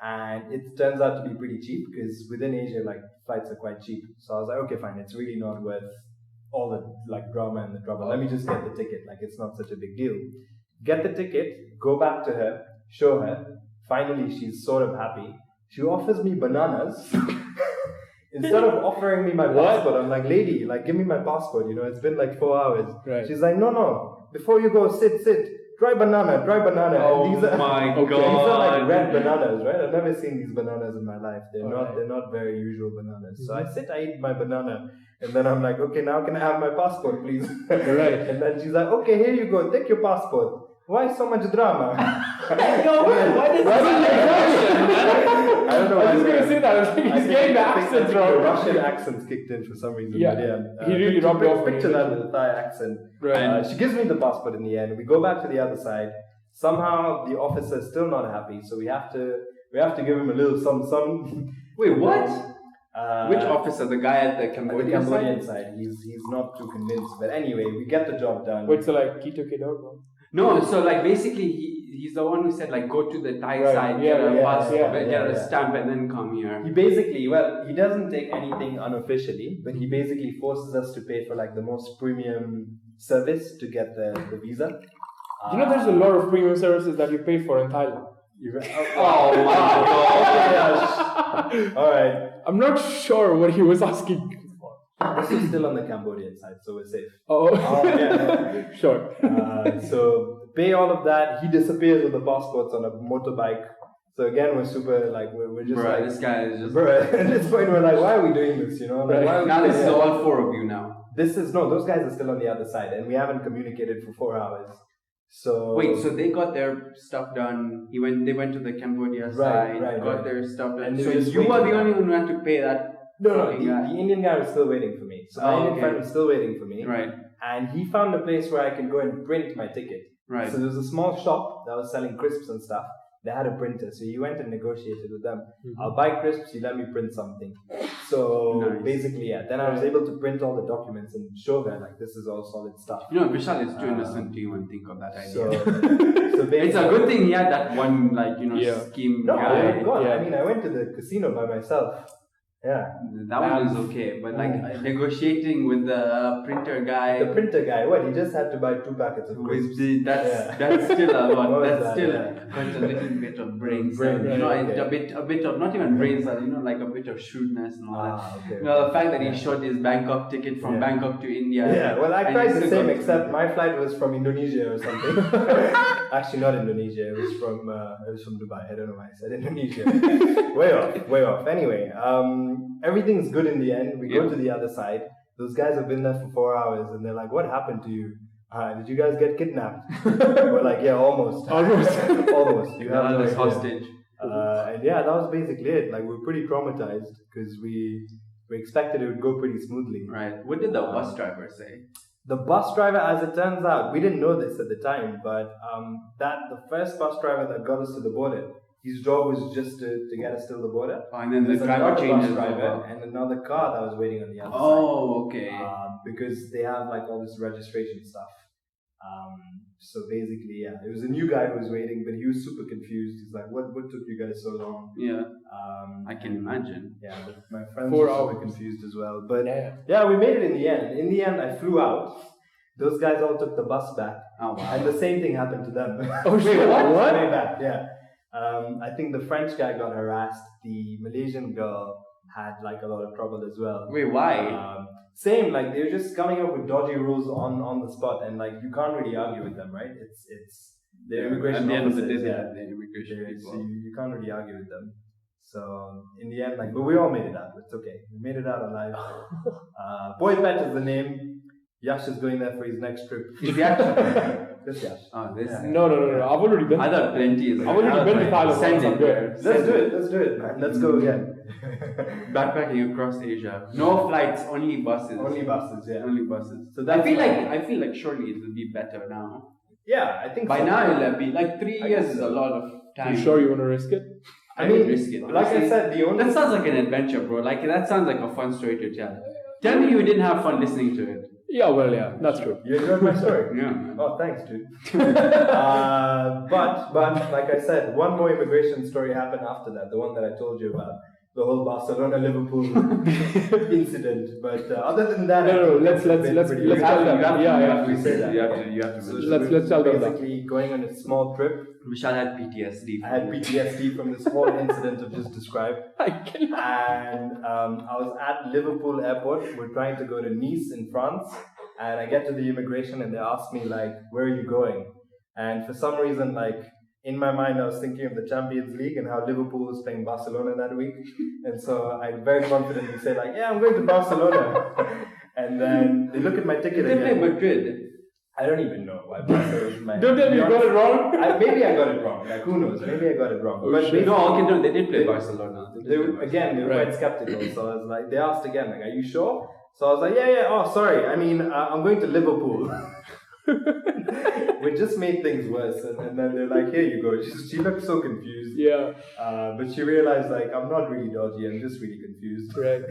Speaker 3: And it turns out to be pretty cheap because within Asia, like flights are quite cheap. So I was like, "Okay, fine. It's really not worth all the like drama and the trouble. Let me just get the ticket. Like it's not such a big deal." Get the ticket, go back to her, show her. Finally, she's sort of happy. She offers me bananas. Instead of offering me my passport, I'm like, "Lady, like give me my passport. It's been like 4 hours."
Speaker 4: Right.
Speaker 3: She's like, No. Before you go, sit. Try banana.
Speaker 2: Oh
Speaker 3: And these are,
Speaker 2: my
Speaker 3: these are like
Speaker 2: God.
Speaker 3: red bananas, right? I've never seen these bananas in my life. They're
Speaker 4: Alright.
Speaker 3: they're not very usual bananas. So I sit, I eat my banana, and then I'm like, "Okay, now can I have my passport, please?"
Speaker 4: Right.
Speaker 3: And then she's like, "Okay, here you go. Take your passport. Why so much drama?"
Speaker 2: Why did
Speaker 3: I don't know.
Speaker 4: I was
Speaker 3: why
Speaker 4: going to say that. I was thinking he's getting the accents
Speaker 3: the
Speaker 4: wrong.
Speaker 3: Russian accents kicked in for some reason.
Speaker 4: Yeah.
Speaker 3: But
Speaker 4: He really rubbed off on
Speaker 3: Picture
Speaker 4: you.
Speaker 3: that with a Thai accent.
Speaker 4: Right.
Speaker 3: She gives me the passport in the end. We go back to the other side. Somehow the officer is still not happy, so we have to give him a little some.
Speaker 2: Wait, what? Which
Speaker 3: Uh,
Speaker 2: officer? The guy at the
Speaker 3: At the
Speaker 2: Cambodian
Speaker 3: Cambodian
Speaker 2: side?
Speaker 3: side, he's not too convinced. But anyway, we get the job done.
Speaker 4: Wait, so like Kito Kido?
Speaker 2: No, so like basically he's the one who said like go to the Thai
Speaker 4: Right,
Speaker 2: side,
Speaker 4: yeah,
Speaker 2: get a
Speaker 4: yeah,
Speaker 2: passport,
Speaker 3: yeah,
Speaker 2: get a
Speaker 3: yeah.
Speaker 2: stamp, and then come here.
Speaker 3: He basically, he doesn't take anything unofficially, but he basically forces us to pay for like the most premium service to get the visa.
Speaker 4: You know, there's a lot of premium services that you pay for in Thailand.
Speaker 2: Oh my god.
Speaker 3: All right.
Speaker 4: I'm not sure what he was asking for.
Speaker 3: This is still on the Cambodian side, so we're safe.
Speaker 4: Oh,
Speaker 3: Yeah.
Speaker 4: sure.
Speaker 3: So pay all of that. He disappears with the passports on a motorbike. So again, we're super like we're just like
Speaker 2: This guy is just.
Speaker 3: bro. At this point, we're like, why are we doing this? You know, like,
Speaker 4: Right.
Speaker 3: why are we
Speaker 2: Now
Speaker 3: doing
Speaker 2: this is
Speaker 3: this?
Speaker 2: all four of you now.
Speaker 3: This is no. Those guys are still on the other side, and we haven't communicated for 4 hours. So
Speaker 2: Wait, so they got their stuff done. They went to the Cambodia
Speaker 3: Right,
Speaker 2: side,
Speaker 3: right,
Speaker 2: got
Speaker 3: right.
Speaker 2: their stuff done.
Speaker 3: And they
Speaker 2: So
Speaker 3: were just
Speaker 2: you were the
Speaker 3: waiting.
Speaker 2: only one who had to pay that.
Speaker 3: no,
Speaker 2: fucking guy.
Speaker 3: the Indian guy was still waiting for me. So my
Speaker 2: Oh,
Speaker 3: Indian
Speaker 2: okay.
Speaker 3: friend was still waiting for me,
Speaker 2: Right,
Speaker 3: and he found a place where I could go and print my ticket.
Speaker 2: right.
Speaker 3: So there was a small shop that was selling crisps and stuff. They had a printer, so he went and negotiated with them. I'll buy crisps, you let me print something. So
Speaker 2: Nice.
Speaker 3: basically, yeah. Then I was able to print all the documents and show them like this is all solid stuff.
Speaker 2: You know, Vishal is too innocent to even think of that idea.
Speaker 3: So, so
Speaker 2: It's a good thing he had that one,
Speaker 4: Yeah.
Speaker 2: scheme
Speaker 3: No,
Speaker 2: guy.
Speaker 3: God,
Speaker 4: Yeah.
Speaker 3: I mean, I went to the casino by myself. Yeah.
Speaker 2: That one is okay, but negotiating with the printer guy.
Speaker 3: The printer guy, what? He just had to buy 2 packets of crisps.
Speaker 2: That's
Speaker 3: Yeah.
Speaker 2: that's still a lot.
Speaker 3: What was
Speaker 2: That's
Speaker 3: that?
Speaker 2: still
Speaker 3: Yeah.
Speaker 2: quite a little bit of brains.
Speaker 3: Brain,
Speaker 2: you know,
Speaker 3: okay.
Speaker 2: and a bit of not even brains, but like a bit of shrewdness and all that.
Speaker 3: Okay.
Speaker 2: You know, the fact that he shot his Bangkok ticket from
Speaker 3: Yeah.
Speaker 2: Bangkok to India.
Speaker 3: Yeah, well, I
Speaker 2: and
Speaker 3: tried
Speaker 2: he
Speaker 3: the
Speaker 2: still
Speaker 3: same,
Speaker 2: got-
Speaker 3: except my flight was from Indonesia or something. Actually, not Indonesia. It was from Dubai. I don't know why I said Indonesia. way off. Anyway, everything's good in the end. We go
Speaker 2: Yeah.
Speaker 3: to the other side. Those guys have been there for 4 hours, and they're like, "What happened to you? Did you guys get kidnapped?" We're like, "Yeah, almost, almost. You have no
Speaker 2: Another
Speaker 3: idea."
Speaker 2: hostage.
Speaker 3: And yeah, that was basically it. Like, we were pretty traumatized because we expected it would go pretty smoothly.
Speaker 2: Right. What did the bus driver say?
Speaker 3: The bus driver, as it turns out, we didn't know this at the time, but the first bus driver that got us to the border, his job was just to get us to the border.
Speaker 2: Oh, and then the
Speaker 3: There's
Speaker 2: driver
Speaker 3: another
Speaker 2: changes
Speaker 3: bus driver
Speaker 2: over.
Speaker 3: and another car that was waiting on the other side.
Speaker 2: Oh, okay.
Speaker 3: Because they have like all this registration stuff. So basically, yeah, it was a new guy who was waiting, but he was super confused. He's like, "What took you guys so long?"
Speaker 2: Yeah, I can
Speaker 3: and,
Speaker 2: imagine.
Speaker 3: Yeah, but my friends
Speaker 4: 4
Speaker 3: were super
Speaker 4: hours.
Speaker 3: confused as well. But
Speaker 4: Yeah.
Speaker 3: yeah, we made it in the end. In the end, I flew out. Those guys all took the bus back.
Speaker 2: Oh wow.
Speaker 3: And the same thing happened to them.
Speaker 4: Oh, shit, what?
Speaker 3: Way back, yeah. I think the French guy got harassed. The Malaysian girl had like a lot of trouble as well.
Speaker 2: Wait, why?
Speaker 3: Same, like they were just coming up with dodgy rules on the spot, and like you can't really argue with them, right? It's the immigration
Speaker 2: At the end of the day,
Speaker 3: officers,
Speaker 2: they're the immigration
Speaker 3: so
Speaker 2: people.
Speaker 3: you can't really argue with them. So in the end, like, but we all made it out. It's okay. We made it out alive. Boy Pet is the name. Yash is going there for his next trip.
Speaker 2: If you actually,
Speaker 3: This Yash.
Speaker 2: this.
Speaker 3: Yeah.
Speaker 4: No. I've already been.
Speaker 2: I thought plenty is.
Speaker 4: I've already been to Thailand.
Speaker 2: Send
Speaker 4: once,
Speaker 2: it
Speaker 4: I'm good.
Speaker 2: there.
Speaker 3: Let's do it, man. Let's go again.
Speaker 2: Backpacking across Asia. No flights, only buses.
Speaker 3: Only buses, yeah.
Speaker 2: Only buses.
Speaker 3: So
Speaker 2: I
Speaker 3: that's
Speaker 2: feel like surely it will be better now.
Speaker 3: Yeah, I think
Speaker 2: By
Speaker 3: so.
Speaker 2: now it'll be like 3
Speaker 3: I
Speaker 2: years
Speaker 3: guess
Speaker 2: is
Speaker 3: so.
Speaker 2: a lot of time.
Speaker 4: You sure you want to risk it?
Speaker 3: I mean,
Speaker 2: would risk it.
Speaker 3: like I
Speaker 2: honestly.
Speaker 3: said, the only
Speaker 2: That sounds like an adventure, bro. Like that sounds like a fun story to tell. Tell me you didn't have fun listening to it.
Speaker 4: Yeah, well, yeah, that's true.
Speaker 3: You enjoyed my story?
Speaker 2: Yeah.
Speaker 3: Oh, thanks, dude. But like I said, one more immigration story happened after that. The one that I told you about, the whole Barcelona-Liverpool incident. But other than that,
Speaker 4: No, let's
Speaker 3: it's been
Speaker 4: let's
Speaker 3: pretty
Speaker 4: let's
Speaker 3: good.
Speaker 4: tell them. Yeah.
Speaker 3: we say that.
Speaker 2: You have to
Speaker 3: So
Speaker 2: mention.
Speaker 4: Let's tell them that.
Speaker 3: basically going on a small trip.
Speaker 2: Vishal had PTSD.
Speaker 3: I had PTSD from this whole incident I've just described. And I was at Liverpool airport. We're trying to go to Nice in France. And I get to the immigration and they ask me like, "Where are you going?" And for some reason, like in my mind, I was thinking of the Champions League and how Liverpool was playing Barcelona that week. And so I very confidently say like, "Yeah, I'm going to Barcelona." And then they look at my ticket
Speaker 2: They play
Speaker 3: again.
Speaker 2: Madrid.
Speaker 3: I don't even know why Barcelona is my.
Speaker 4: Don't tell me you got it wrong.
Speaker 3: Maybe I got it wrong. Like who knows? Maybe I got it wrong.
Speaker 4: Oh,
Speaker 3: But
Speaker 4: shit.
Speaker 3: basically-
Speaker 2: No, okay, no, they did play
Speaker 3: They-
Speaker 2: Barcelona.
Speaker 3: they were, again, they were
Speaker 4: Right.
Speaker 3: quite skeptical. So I was like, they asked again, like, "Are you sure?" So I was like, "Yeah. Oh, sorry. I mean, I'm going to Liverpool." We just made things worse, and then they're like, "Here you go." She looked so confused.
Speaker 4: Yeah,
Speaker 3: But she realized, like, I'm not really dodgy. I'm just really confused.
Speaker 4: right.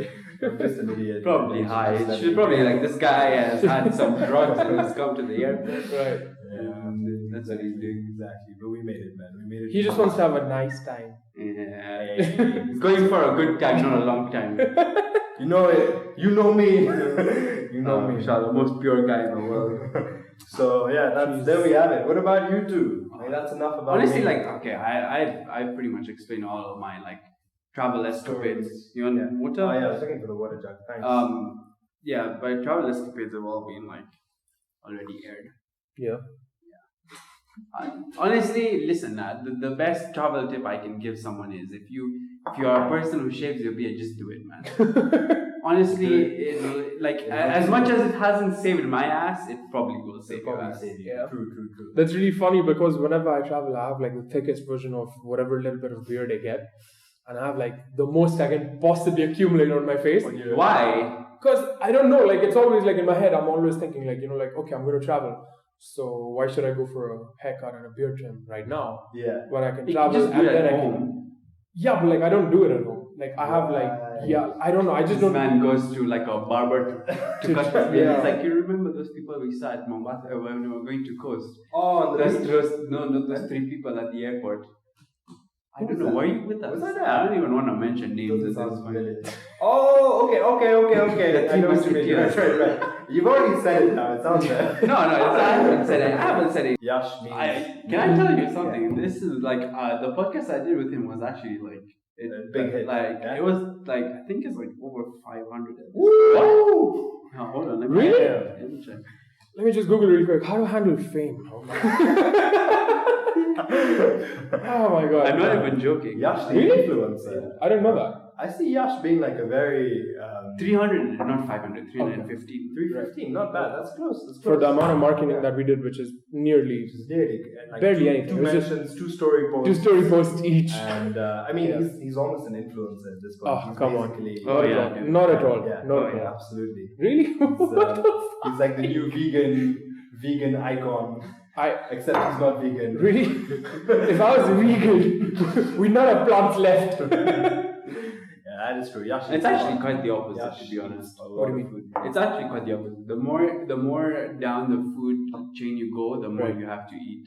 Speaker 3: I'm just an idiot.
Speaker 2: Probably
Speaker 3: And
Speaker 2: high.
Speaker 3: just let
Speaker 2: She's
Speaker 3: me-
Speaker 2: probably like, this guy has had some drugs and has come to the airport.
Speaker 4: Right.
Speaker 3: Yeah,
Speaker 2: That's what he's doing.
Speaker 3: exactly. But we made it, man. We made it.
Speaker 4: He just wants to have a nice time.
Speaker 2: Yeah. He's going for a good time, not a long time.
Speaker 3: You know it. You know me. You know me.
Speaker 2: Vishal, the most pure guy in the world.
Speaker 3: So yeah, there we have it. What about you two? Like, that's enough about
Speaker 2: Honestly,
Speaker 3: me.
Speaker 2: like, okay, I pretty much explained all of my like travel escapades. You want water?
Speaker 3: Oh yeah, I was looking for the water jug. Thanks.
Speaker 2: Yeah, but travel escapades have all been like already aired.
Speaker 4: Yeah.
Speaker 2: Honestly, listen, the best travel tip I can give someone is if you are a person who shaves your beard, just do it, man. Honestly, as much as it hasn't saved my ass, it probably will save your ass.
Speaker 4: Yeah.
Speaker 3: True.
Speaker 4: That's really funny because whenever I travel, I have like the thickest version of whatever little bit of beard I get. And I have like the most I can possibly accumulate on my face.
Speaker 2: Why?
Speaker 4: Because I don't know, like it's always like in my head, I'm always thinking like, like, okay, I'm going to travel. So why should I go for a haircut and a beard trim right now?
Speaker 3: Yeah.
Speaker 4: When I can
Speaker 2: You
Speaker 4: travel
Speaker 2: just do it
Speaker 4: then
Speaker 2: at
Speaker 4: I
Speaker 2: home.
Speaker 4: can. Yeah, but like I don't do it at home. Like I have like, I don't know. I just
Speaker 2: This
Speaker 4: don't.
Speaker 2: man goes to like a barber to cut his beard.
Speaker 4: Yeah.
Speaker 2: It's like, you remember those people we saw at Mombasa when we were going to Coast?
Speaker 3: Oh,
Speaker 2: Those three people at the airport. I don't know. Were you with us?
Speaker 3: Was I there?
Speaker 2: I don't even want to mention names.
Speaker 3: Doesn't
Speaker 2: At
Speaker 3: sound
Speaker 2: this point.
Speaker 3: familiar. Oh, okay.
Speaker 2: The
Speaker 3: I know what you
Speaker 2: three
Speaker 3: mean.
Speaker 2: musketeers.
Speaker 3: Right. You've already said it now. It sounds bad.
Speaker 2: I haven't said it.
Speaker 3: Yash means.
Speaker 2: Can I tell you something? This is like the podcast I did with him was actually like
Speaker 3: A big hit.
Speaker 2: Like
Speaker 3: Yeah?
Speaker 2: it was like I think it's like over 500.
Speaker 3: Woo!
Speaker 2: Oh, hold on, let me
Speaker 4: Really?
Speaker 2: let me check.
Speaker 4: Let me just Google really quick. How to handle fame? Oh my god.
Speaker 2: I'm not even joking.
Speaker 3: Yash, the
Speaker 4: Really?
Speaker 3: influencer.
Speaker 4: I didn't know that.
Speaker 3: I see Yash being like a very
Speaker 2: 300, not 500, 315.
Speaker 3: 315. Not bad. That's close.
Speaker 4: For the amount of marketing that we did, which is nearly
Speaker 3: Nearly, like
Speaker 4: barely
Speaker 3: two,
Speaker 4: anything.
Speaker 3: Two
Speaker 4: It was just
Speaker 3: mentions, 2 story posts.
Speaker 4: 2 story posts each.
Speaker 3: And I mean,
Speaker 4: Yeah.
Speaker 3: he's almost an influencer at this point.
Speaker 4: Oh,
Speaker 3: He's
Speaker 4: come on.
Speaker 3: basically-
Speaker 2: Oh, yeah, dude.
Speaker 4: Not at all.
Speaker 3: Yeah,
Speaker 4: Not at all.
Speaker 3: absolutely.
Speaker 4: Really?
Speaker 3: He's like the new vegan icon. Except he's not vegan.
Speaker 4: Really? If I was vegan, we'd not have plants left.
Speaker 3: Yeah, that is true. Yash
Speaker 2: It's
Speaker 3: is
Speaker 2: actually
Speaker 3: fun.
Speaker 2: quite the opposite,
Speaker 3: Yash
Speaker 2: to be honest.
Speaker 3: eats a
Speaker 4: What
Speaker 3: lot
Speaker 4: do you
Speaker 3: of
Speaker 4: mean?
Speaker 3: food.
Speaker 2: It's actually quite the opposite. The more down the food chain you go, the more
Speaker 4: Right.
Speaker 2: you have to eat.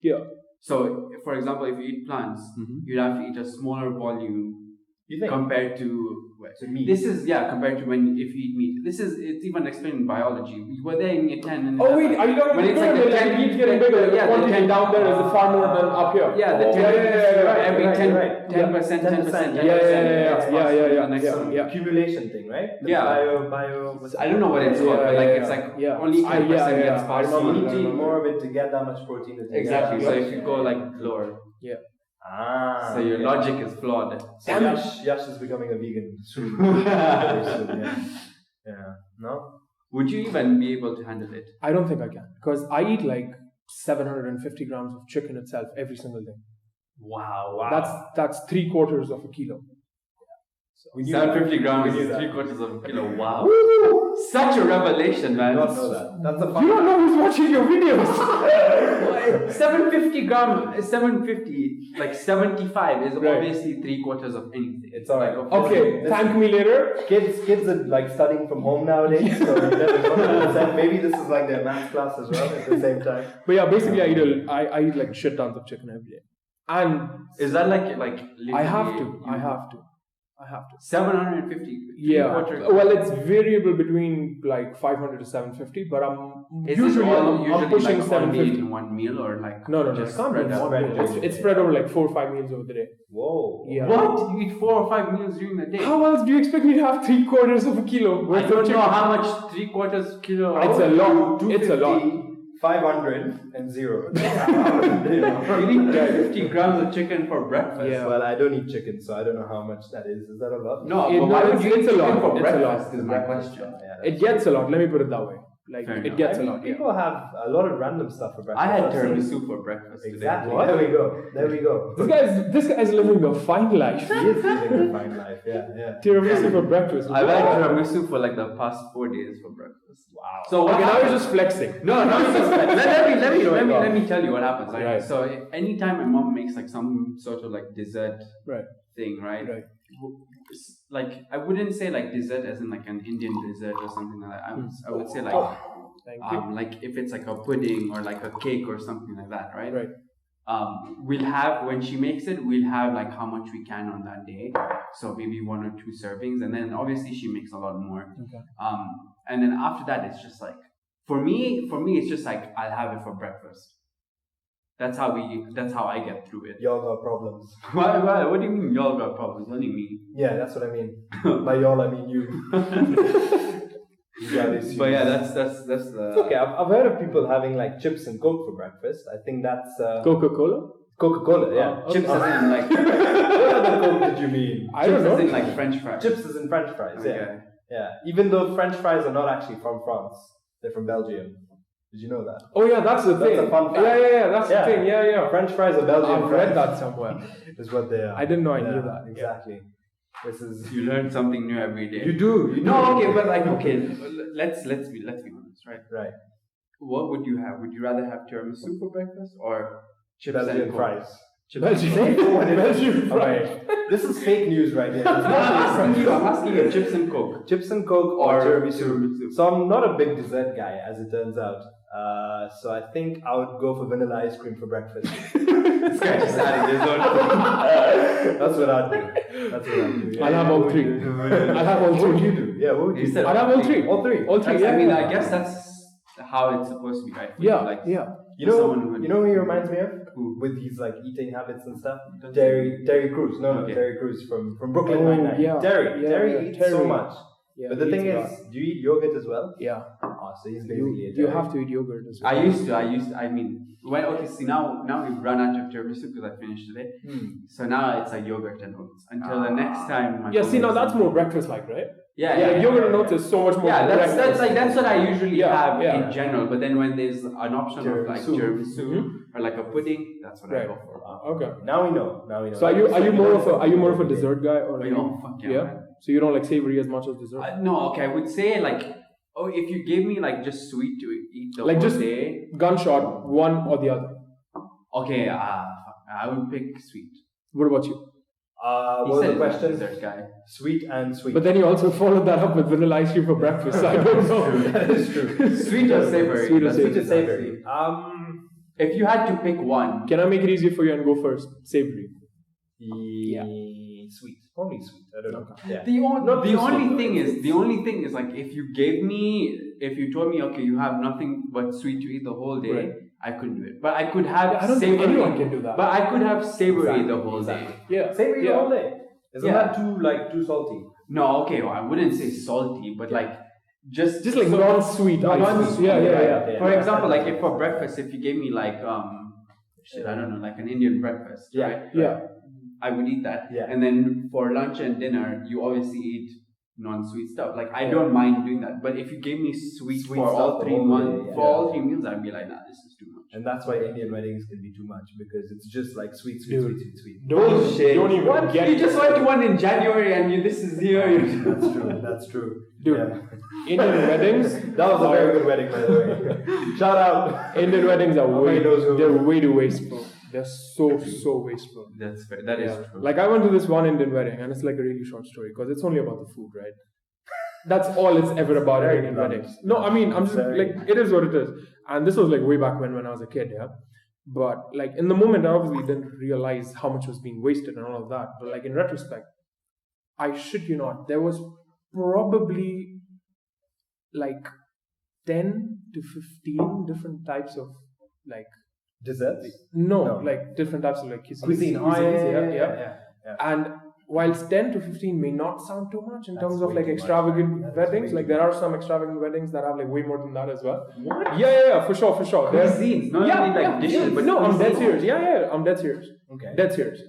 Speaker 4: Yeah.
Speaker 2: So, for example, if you eat plants, you'd have to eat a smaller volume
Speaker 3: You think?
Speaker 2: compared to
Speaker 3: To meat.
Speaker 2: This is compared to when if you eat meat. It's even explained in biology. We were there in year 10 and
Speaker 4: Oh wait, are you talking
Speaker 2: when
Speaker 4: about
Speaker 2: it's
Speaker 4: the
Speaker 2: like
Speaker 4: pyramid?
Speaker 2: the
Speaker 4: Like
Speaker 2: 10
Speaker 4: meat's getting bigger. The
Speaker 2: the
Speaker 4: quantity
Speaker 2: 10
Speaker 4: down there is far more than up here.
Speaker 2: Yeah, the 10 every 10
Speaker 3: right.
Speaker 2: 10%, 10%, 10%.
Speaker 4: Yeah.
Speaker 3: Accumulation thing, right? The
Speaker 2: Yeah.
Speaker 3: Bio.
Speaker 2: I don't know what it's called, but like it's like only 10% gets
Speaker 3: You
Speaker 2: passed
Speaker 3: need
Speaker 2: on.
Speaker 3: to eat more of it to get that much protein. To take
Speaker 2: Exactly.
Speaker 3: out.
Speaker 2: So if you go like lower,
Speaker 3: Ah.
Speaker 2: so your
Speaker 3: okay.
Speaker 2: logic is flawed.
Speaker 3: So Yash is becoming a vegan soon. Very soon, yeah. No?
Speaker 2: Would you even be able to handle it?
Speaker 4: I don't think I can because I eat like 750 grams of chicken itself every single day.
Speaker 2: Wow.
Speaker 4: That's 3/4 of a kilo.
Speaker 3: We knew
Speaker 2: 750
Speaker 3: that.
Speaker 2: grams
Speaker 3: We knew
Speaker 2: is
Speaker 3: that.
Speaker 2: 3/4 of a kilo. Wow. Such a revelation,
Speaker 3: I
Speaker 2: man.
Speaker 3: did not know that. That's a
Speaker 4: You
Speaker 3: fun
Speaker 4: don't know who's watching your videos.
Speaker 2: 750 gram, 750, like 75 is
Speaker 4: Right.
Speaker 2: obviously 3/4 of anything.
Speaker 3: It's alright.
Speaker 4: Okay, thank me later.
Speaker 3: Kids are like studying from home nowadays, so that is 100%. Maybe this is like their math class as well at the same time.
Speaker 4: But yeah, basically I eat like shit tons of chicken every day. And
Speaker 2: Is that like
Speaker 4: I have to.
Speaker 2: literally
Speaker 4: I have to.
Speaker 2: 750?
Speaker 4: Yeah.
Speaker 2: Three-quarter-
Speaker 4: Well, it's variable between like 500 to 750, but I'm
Speaker 2: Is
Speaker 4: usually
Speaker 2: it all
Speaker 4: I'm
Speaker 2: usually
Speaker 4: pushing
Speaker 2: like all meat
Speaker 4: 750.
Speaker 2: in one meal or like
Speaker 4: No,
Speaker 2: just
Speaker 4: it can't be
Speaker 2: spread
Speaker 4: in
Speaker 2: out?
Speaker 4: one meal.
Speaker 3: Spread
Speaker 4: It's spread over like 4 or 5 meals over the day.
Speaker 3: Whoa.
Speaker 4: Yeah.
Speaker 2: What? You eat 4 or 5 meals during the day?
Speaker 4: How else do you expect me to have 3/4 of a kilo?
Speaker 2: I
Speaker 4: worth of
Speaker 2: don't know
Speaker 4: chicken?
Speaker 2: how much 3/4 kilo.
Speaker 4: It's a lot. It's a lot.
Speaker 3: 500 and 0.
Speaker 2: You need 50 grams of chicken for breakfast.
Speaker 4: Yeah.
Speaker 3: Well, I don't eat chicken, so I don't know how much that is. Is that a lot?
Speaker 2: No,
Speaker 4: It-
Speaker 2: but
Speaker 4: no,
Speaker 2: why would
Speaker 4: it's-
Speaker 2: you
Speaker 4: it's
Speaker 2: eat
Speaker 4: a lot.
Speaker 2: chicken for
Speaker 4: It's a lot.
Speaker 2: breakfast is my question.
Speaker 3: Yeah,
Speaker 4: It gets a lot. Let me put it that way. Like
Speaker 2: Fair
Speaker 4: it
Speaker 2: enough.
Speaker 4: gets
Speaker 3: I
Speaker 4: a
Speaker 3: mean,
Speaker 4: lot.
Speaker 3: people have a lot of random stuff for breakfast.
Speaker 2: I had
Speaker 3: I've seen-
Speaker 2: tiramisu for breakfast today.
Speaker 3: Exactly.
Speaker 4: What?
Speaker 3: There we go.
Speaker 4: This guy is living a fine life.
Speaker 3: He is living a fine life. Yeah.
Speaker 4: Tiramisu for breakfast.
Speaker 2: I've had tiramisu for like the past 4 days for breakfast.
Speaker 3: Wow.
Speaker 2: So what
Speaker 4: Okay, now
Speaker 2: happens-
Speaker 4: you're just flexing.
Speaker 2: No, it's just let me tell you what happens. Right?
Speaker 4: Right.
Speaker 2: So anytime my mom makes like some sort of like dessert
Speaker 4: Right.
Speaker 2: thing, right?
Speaker 4: Right.
Speaker 2: Like I wouldn't say like dessert as in like an Indian dessert or something like that. I would say like
Speaker 4: Thank you.
Speaker 2: like if it's like a pudding or like a cake or something like that, right?
Speaker 4: Right.
Speaker 2: we'll have, when she makes it, we'll have like how much we can on that day. So maybe 1 or 2 servings, and then obviously she makes a lot more.
Speaker 4: Okay.
Speaker 2: And then after that, it's just like, for me, it's just like I'll have it for breakfast. That's how I get through it.
Speaker 3: Y'all got problems.
Speaker 2: Why? What do you mean y'all got problems? What do you mean?
Speaker 3: Yeah, that's what I mean. By y'all, I mean you.
Speaker 2: But yeah, that's the.
Speaker 3: It's okay. I've heard of people having like chips and Coke for breakfast. I think that's
Speaker 4: Coca-Cola?
Speaker 3: Coca-Cola. Yeah.
Speaker 2: Chips as in like.
Speaker 3: What other Coke did you mean?
Speaker 4: I don't
Speaker 2: Chips
Speaker 4: know.
Speaker 2: as in like French fries.
Speaker 3: Chips is in French fries.
Speaker 2: Okay.
Speaker 3: Yeah. Yeah. Even though French fries are not actually from France, they're from Belgium. Did you know that?
Speaker 4: Oh yeah, that's the thing.
Speaker 3: That's a fun fact.
Speaker 4: Yeah, that's
Speaker 3: Yeah.
Speaker 4: the thing. Yeah.
Speaker 3: French fries are Belgian
Speaker 4: I've
Speaker 3: fries.
Speaker 4: read that somewhere.
Speaker 3: Is what they are.
Speaker 4: I didn't know I knew that.
Speaker 3: Exactly. This is.
Speaker 2: You learn something new every day.
Speaker 3: You do.
Speaker 2: No, okay, but like, okay, let's be honest, right?
Speaker 3: Right.
Speaker 2: What would you have? Would you rather have tiramisu for breakfast or chips and
Speaker 3: Belgian
Speaker 2: Coke?
Speaker 3: fries.
Speaker 2: Chips
Speaker 4: Belgian fries.
Speaker 3: This is fake news right here.
Speaker 2: I'm asking you chips and Coke.
Speaker 3: Chips and Coke or
Speaker 2: Or
Speaker 3: tiramisu.
Speaker 2: tiramisu.
Speaker 3: So I'm not a big dessert guy, as it turns out. So I think I would go for vanilla ice cream for breakfast.
Speaker 2: This guy just added his own.
Speaker 3: That's what I'd do. That's what I'd do. Yeah,
Speaker 4: I'll have all three. I'll have all
Speaker 3: What would
Speaker 4: three.
Speaker 3: you do? Yeah, what would you
Speaker 2: He
Speaker 3: do?
Speaker 2: said
Speaker 4: I'll have all three.
Speaker 3: All three.
Speaker 4: All three.
Speaker 2: I mean,
Speaker 4: Yeah.
Speaker 2: I guess that's how it's supposed to be, right?
Speaker 4: Yeah.
Speaker 2: Like,
Speaker 4: Yeah.
Speaker 3: You know,
Speaker 2: someone would-
Speaker 3: you know who he reminds me of?
Speaker 2: Who?
Speaker 3: With these like eating habits and stuff?
Speaker 2: Don't
Speaker 3: Terry Crews. No,
Speaker 2: Okay.
Speaker 3: Terry Crews from Brooklyn
Speaker 4: Oh,
Speaker 3: Nine-Nine.
Speaker 4: yeah.
Speaker 3: Terry
Speaker 4: Yeah,
Speaker 3: eats so
Speaker 4: Terry.
Speaker 3: much.
Speaker 4: Yeah,
Speaker 3: But the
Speaker 4: he
Speaker 3: thing
Speaker 4: eats a
Speaker 3: is,
Speaker 4: lot.
Speaker 3: do you eat yogurt as well?
Speaker 4: Yeah.
Speaker 3: Oh, so he's basically a
Speaker 4: You
Speaker 3: Terry.
Speaker 4: have to eat yogurt as well.
Speaker 2: I mean, now we've run out of tiramisu because I finished today. So now it's like yogurt and oats until the next time. my
Speaker 4: Yeah, see,
Speaker 2: mom
Speaker 4: now
Speaker 2: makes
Speaker 4: that's
Speaker 2: something.
Speaker 4: more breakfast-like, right?
Speaker 2: Yeah,
Speaker 4: Yogurt and oats is so much more.
Speaker 2: Yeah, that's
Speaker 4: breakfast.
Speaker 2: that's what I usually
Speaker 4: Yeah,
Speaker 2: have
Speaker 4: yeah.
Speaker 2: in general. But then when there's an option of like
Speaker 3: Tiramisu.
Speaker 2: tiramisu or like a pudding, that's what I
Speaker 4: Right.
Speaker 2: go for.
Speaker 4: Okay.
Speaker 3: Now we know.
Speaker 4: So are you more of a dessert guy or
Speaker 2: Oh,
Speaker 4: like,
Speaker 2: yeah, fuck yeah,
Speaker 4: yeah?
Speaker 2: man.
Speaker 4: So you don't like savory as much as dessert?
Speaker 2: No, okay, I would say like, if you gave me like just sweet to eat the
Speaker 4: Like
Speaker 2: whole
Speaker 4: just-
Speaker 2: day,
Speaker 4: Gunshot, one or the other.
Speaker 2: okay, I would pick sweet.
Speaker 4: What about you?
Speaker 3: What
Speaker 2: He
Speaker 3: was
Speaker 2: said
Speaker 3: the
Speaker 2: he's not a
Speaker 3: question?
Speaker 2: dessert guy.
Speaker 3: Sweet and sweet.
Speaker 4: But then you also followed that up with vanilla ice cream for breakfast. So I don't know.
Speaker 3: That is true.
Speaker 2: Sweet or savory?
Speaker 4: Sweet or
Speaker 2: That's
Speaker 3: Sweet
Speaker 2: what
Speaker 3: or
Speaker 2: it's
Speaker 3: savory?
Speaker 2: If you had to pick one,
Speaker 4: Can I make it easier for you and go first? Savory.
Speaker 3: Sweet. Only sweet. I don't know. Yeah.
Speaker 2: the
Speaker 3: Not too
Speaker 2: only
Speaker 3: sweet,
Speaker 2: thing
Speaker 3: though.
Speaker 2: is, like if you told me, okay, you have nothing but sweet to eat the whole day,
Speaker 4: Right.
Speaker 2: I couldn't do it. But I could have
Speaker 4: I don't think
Speaker 2: savory.
Speaker 4: anyone can do that.
Speaker 2: But I could have savory
Speaker 3: Exactly,
Speaker 2: the whole
Speaker 3: exactly.
Speaker 2: day.
Speaker 4: Yeah.
Speaker 3: Savory
Speaker 4: yeah.
Speaker 3: all day. Isn't
Speaker 2: Yeah.
Speaker 3: that too salty?
Speaker 2: No, okay, well, I wouldn't say salty, but like just
Speaker 4: Just like non-sweet ice
Speaker 2: non-sweet.
Speaker 4: cream. Yeah.
Speaker 3: Yeah.
Speaker 2: For example, like if for breakfast, if you gave me like I don't know, like an Indian breakfast,
Speaker 3: Yeah.
Speaker 2: right?
Speaker 4: Yeah.
Speaker 2: I would eat that.
Speaker 3: Yeah.
Speaker 2: And then for lunch and dinner, you obviously eat non-sweet stuff. Like I don't mind doing that, but if you gave me sweet
Speaker 3: Sweet
Speaker 2: for
Speaker 3: stuff
Speaker 2: all
Speaker 3: the
Speaker 2: 3
Speaker 3: whole
Speaker 2: months,
Speaker 3: day,
Speaker 2: for
Speaker 3: yeah.
Speaker 2: all 3 meals, I'd be like, nah, this is too much.
Speaker 3: And that's why Indian weddings can be too much because it's just like sweet.
Speaker 4: Dude.
Speaker 2: Bullshit.
Speaker 4: Don't even
Speaker 2: What?
Speaker 4: get
Speaker 2: You just went to one in January and this is here.
Speaker 3: That's true. That's true.
Speaker 4: Dude.
Speaker 3: Yeah.
Speaker 4: Indian weddings.
Speaker 3: That was a very good wedding, by the way. Shout out.
Speaker 4: Indian weddings are
Speaker 3: Nobody knows who-
Speaker 4: they're way too wasteful. They're so wasteful.
Speaker 2: That's fair. That is
Speaker 4: Yeah.
Speaker 2: true.
Speaker 4: Like I went to this one Indian wedding and it's like a really short story because it's only about the food, right? That's all it's ever about in
Speaker 3: Very
Speaker 4: Indian
Speaker 3: blunt.
Speaker 4: weddings. No, I mean I'm just
Speaker 3: Very-
Speaker 4: like it is what it is. And this was like way back when I was a kid, yeah. But like in the moment I obviously didn't realize how much was being wasted and all of that. But like in retrospect, I shit you not, there was probably like 10 to 15 different types of like
Speaker 3: Desserts?
Speaker 4: no,
Speaker 3: No.
Speaker 4: like different types of like
Speaker 3: Cuisine. Oh,
Speaker 4: cuisines,
Speaker 3: yeah.
Speaker 4: And whilst 10 to 15 may not sound too much in
Speaker 3: That's
Speaker 4: terms of
Speaker 3: way
Speaker 4: like
Speaker 3: too much.
Speaker 4: extravagant
Speaker 3: That's
Speaker 4: weddings,
Speaker 3: way
Speaker 4: like
Speaker 3: too
Speaker 4: there are some extravagant weddings that have like way more than that as well.
Speaker 2: What?
Speaker 4: Yeah, for sure. There's-
Speaker 2: Cuisines, not
Speaker 4: yeah,
Speaker 2: only like
Speaker 4: yeah,
Speaker 2: dishes,
Speaker 4: yeah.
Speaker 2: but
Speaker 4: no, I'm dead
Speaker 2: cuisines.
Speaker 4: serious. Yeah, I'm dead serious.
Speaker 3: Okay.
Speaker 4: Dead serious.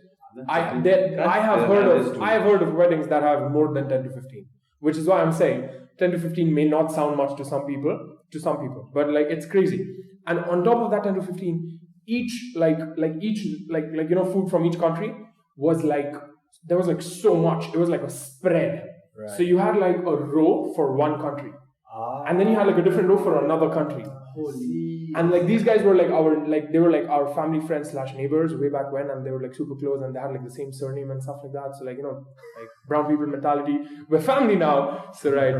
Speaker 4: I have
Speaker 2: that
Speaker 4: heard of weddings that have more than 10 to 15, which is why I'm saying 10 to 15 may not sound much to some people, but like it's crazy. And on top of that 10 to 15, each food from each country was like there was like so much. It was like a spread.
Speaker 3: Right.
Speaker 4: So you had like a row for one country. And then you had like a different row for another country.
Speaker 3: Holy.
Speaker 4: And like these guys were like they were like our family friends / neighbors way back when, and they were like super close, and they had like the same surname and stuff like that. So like like brown people mentality. We're family now, so right.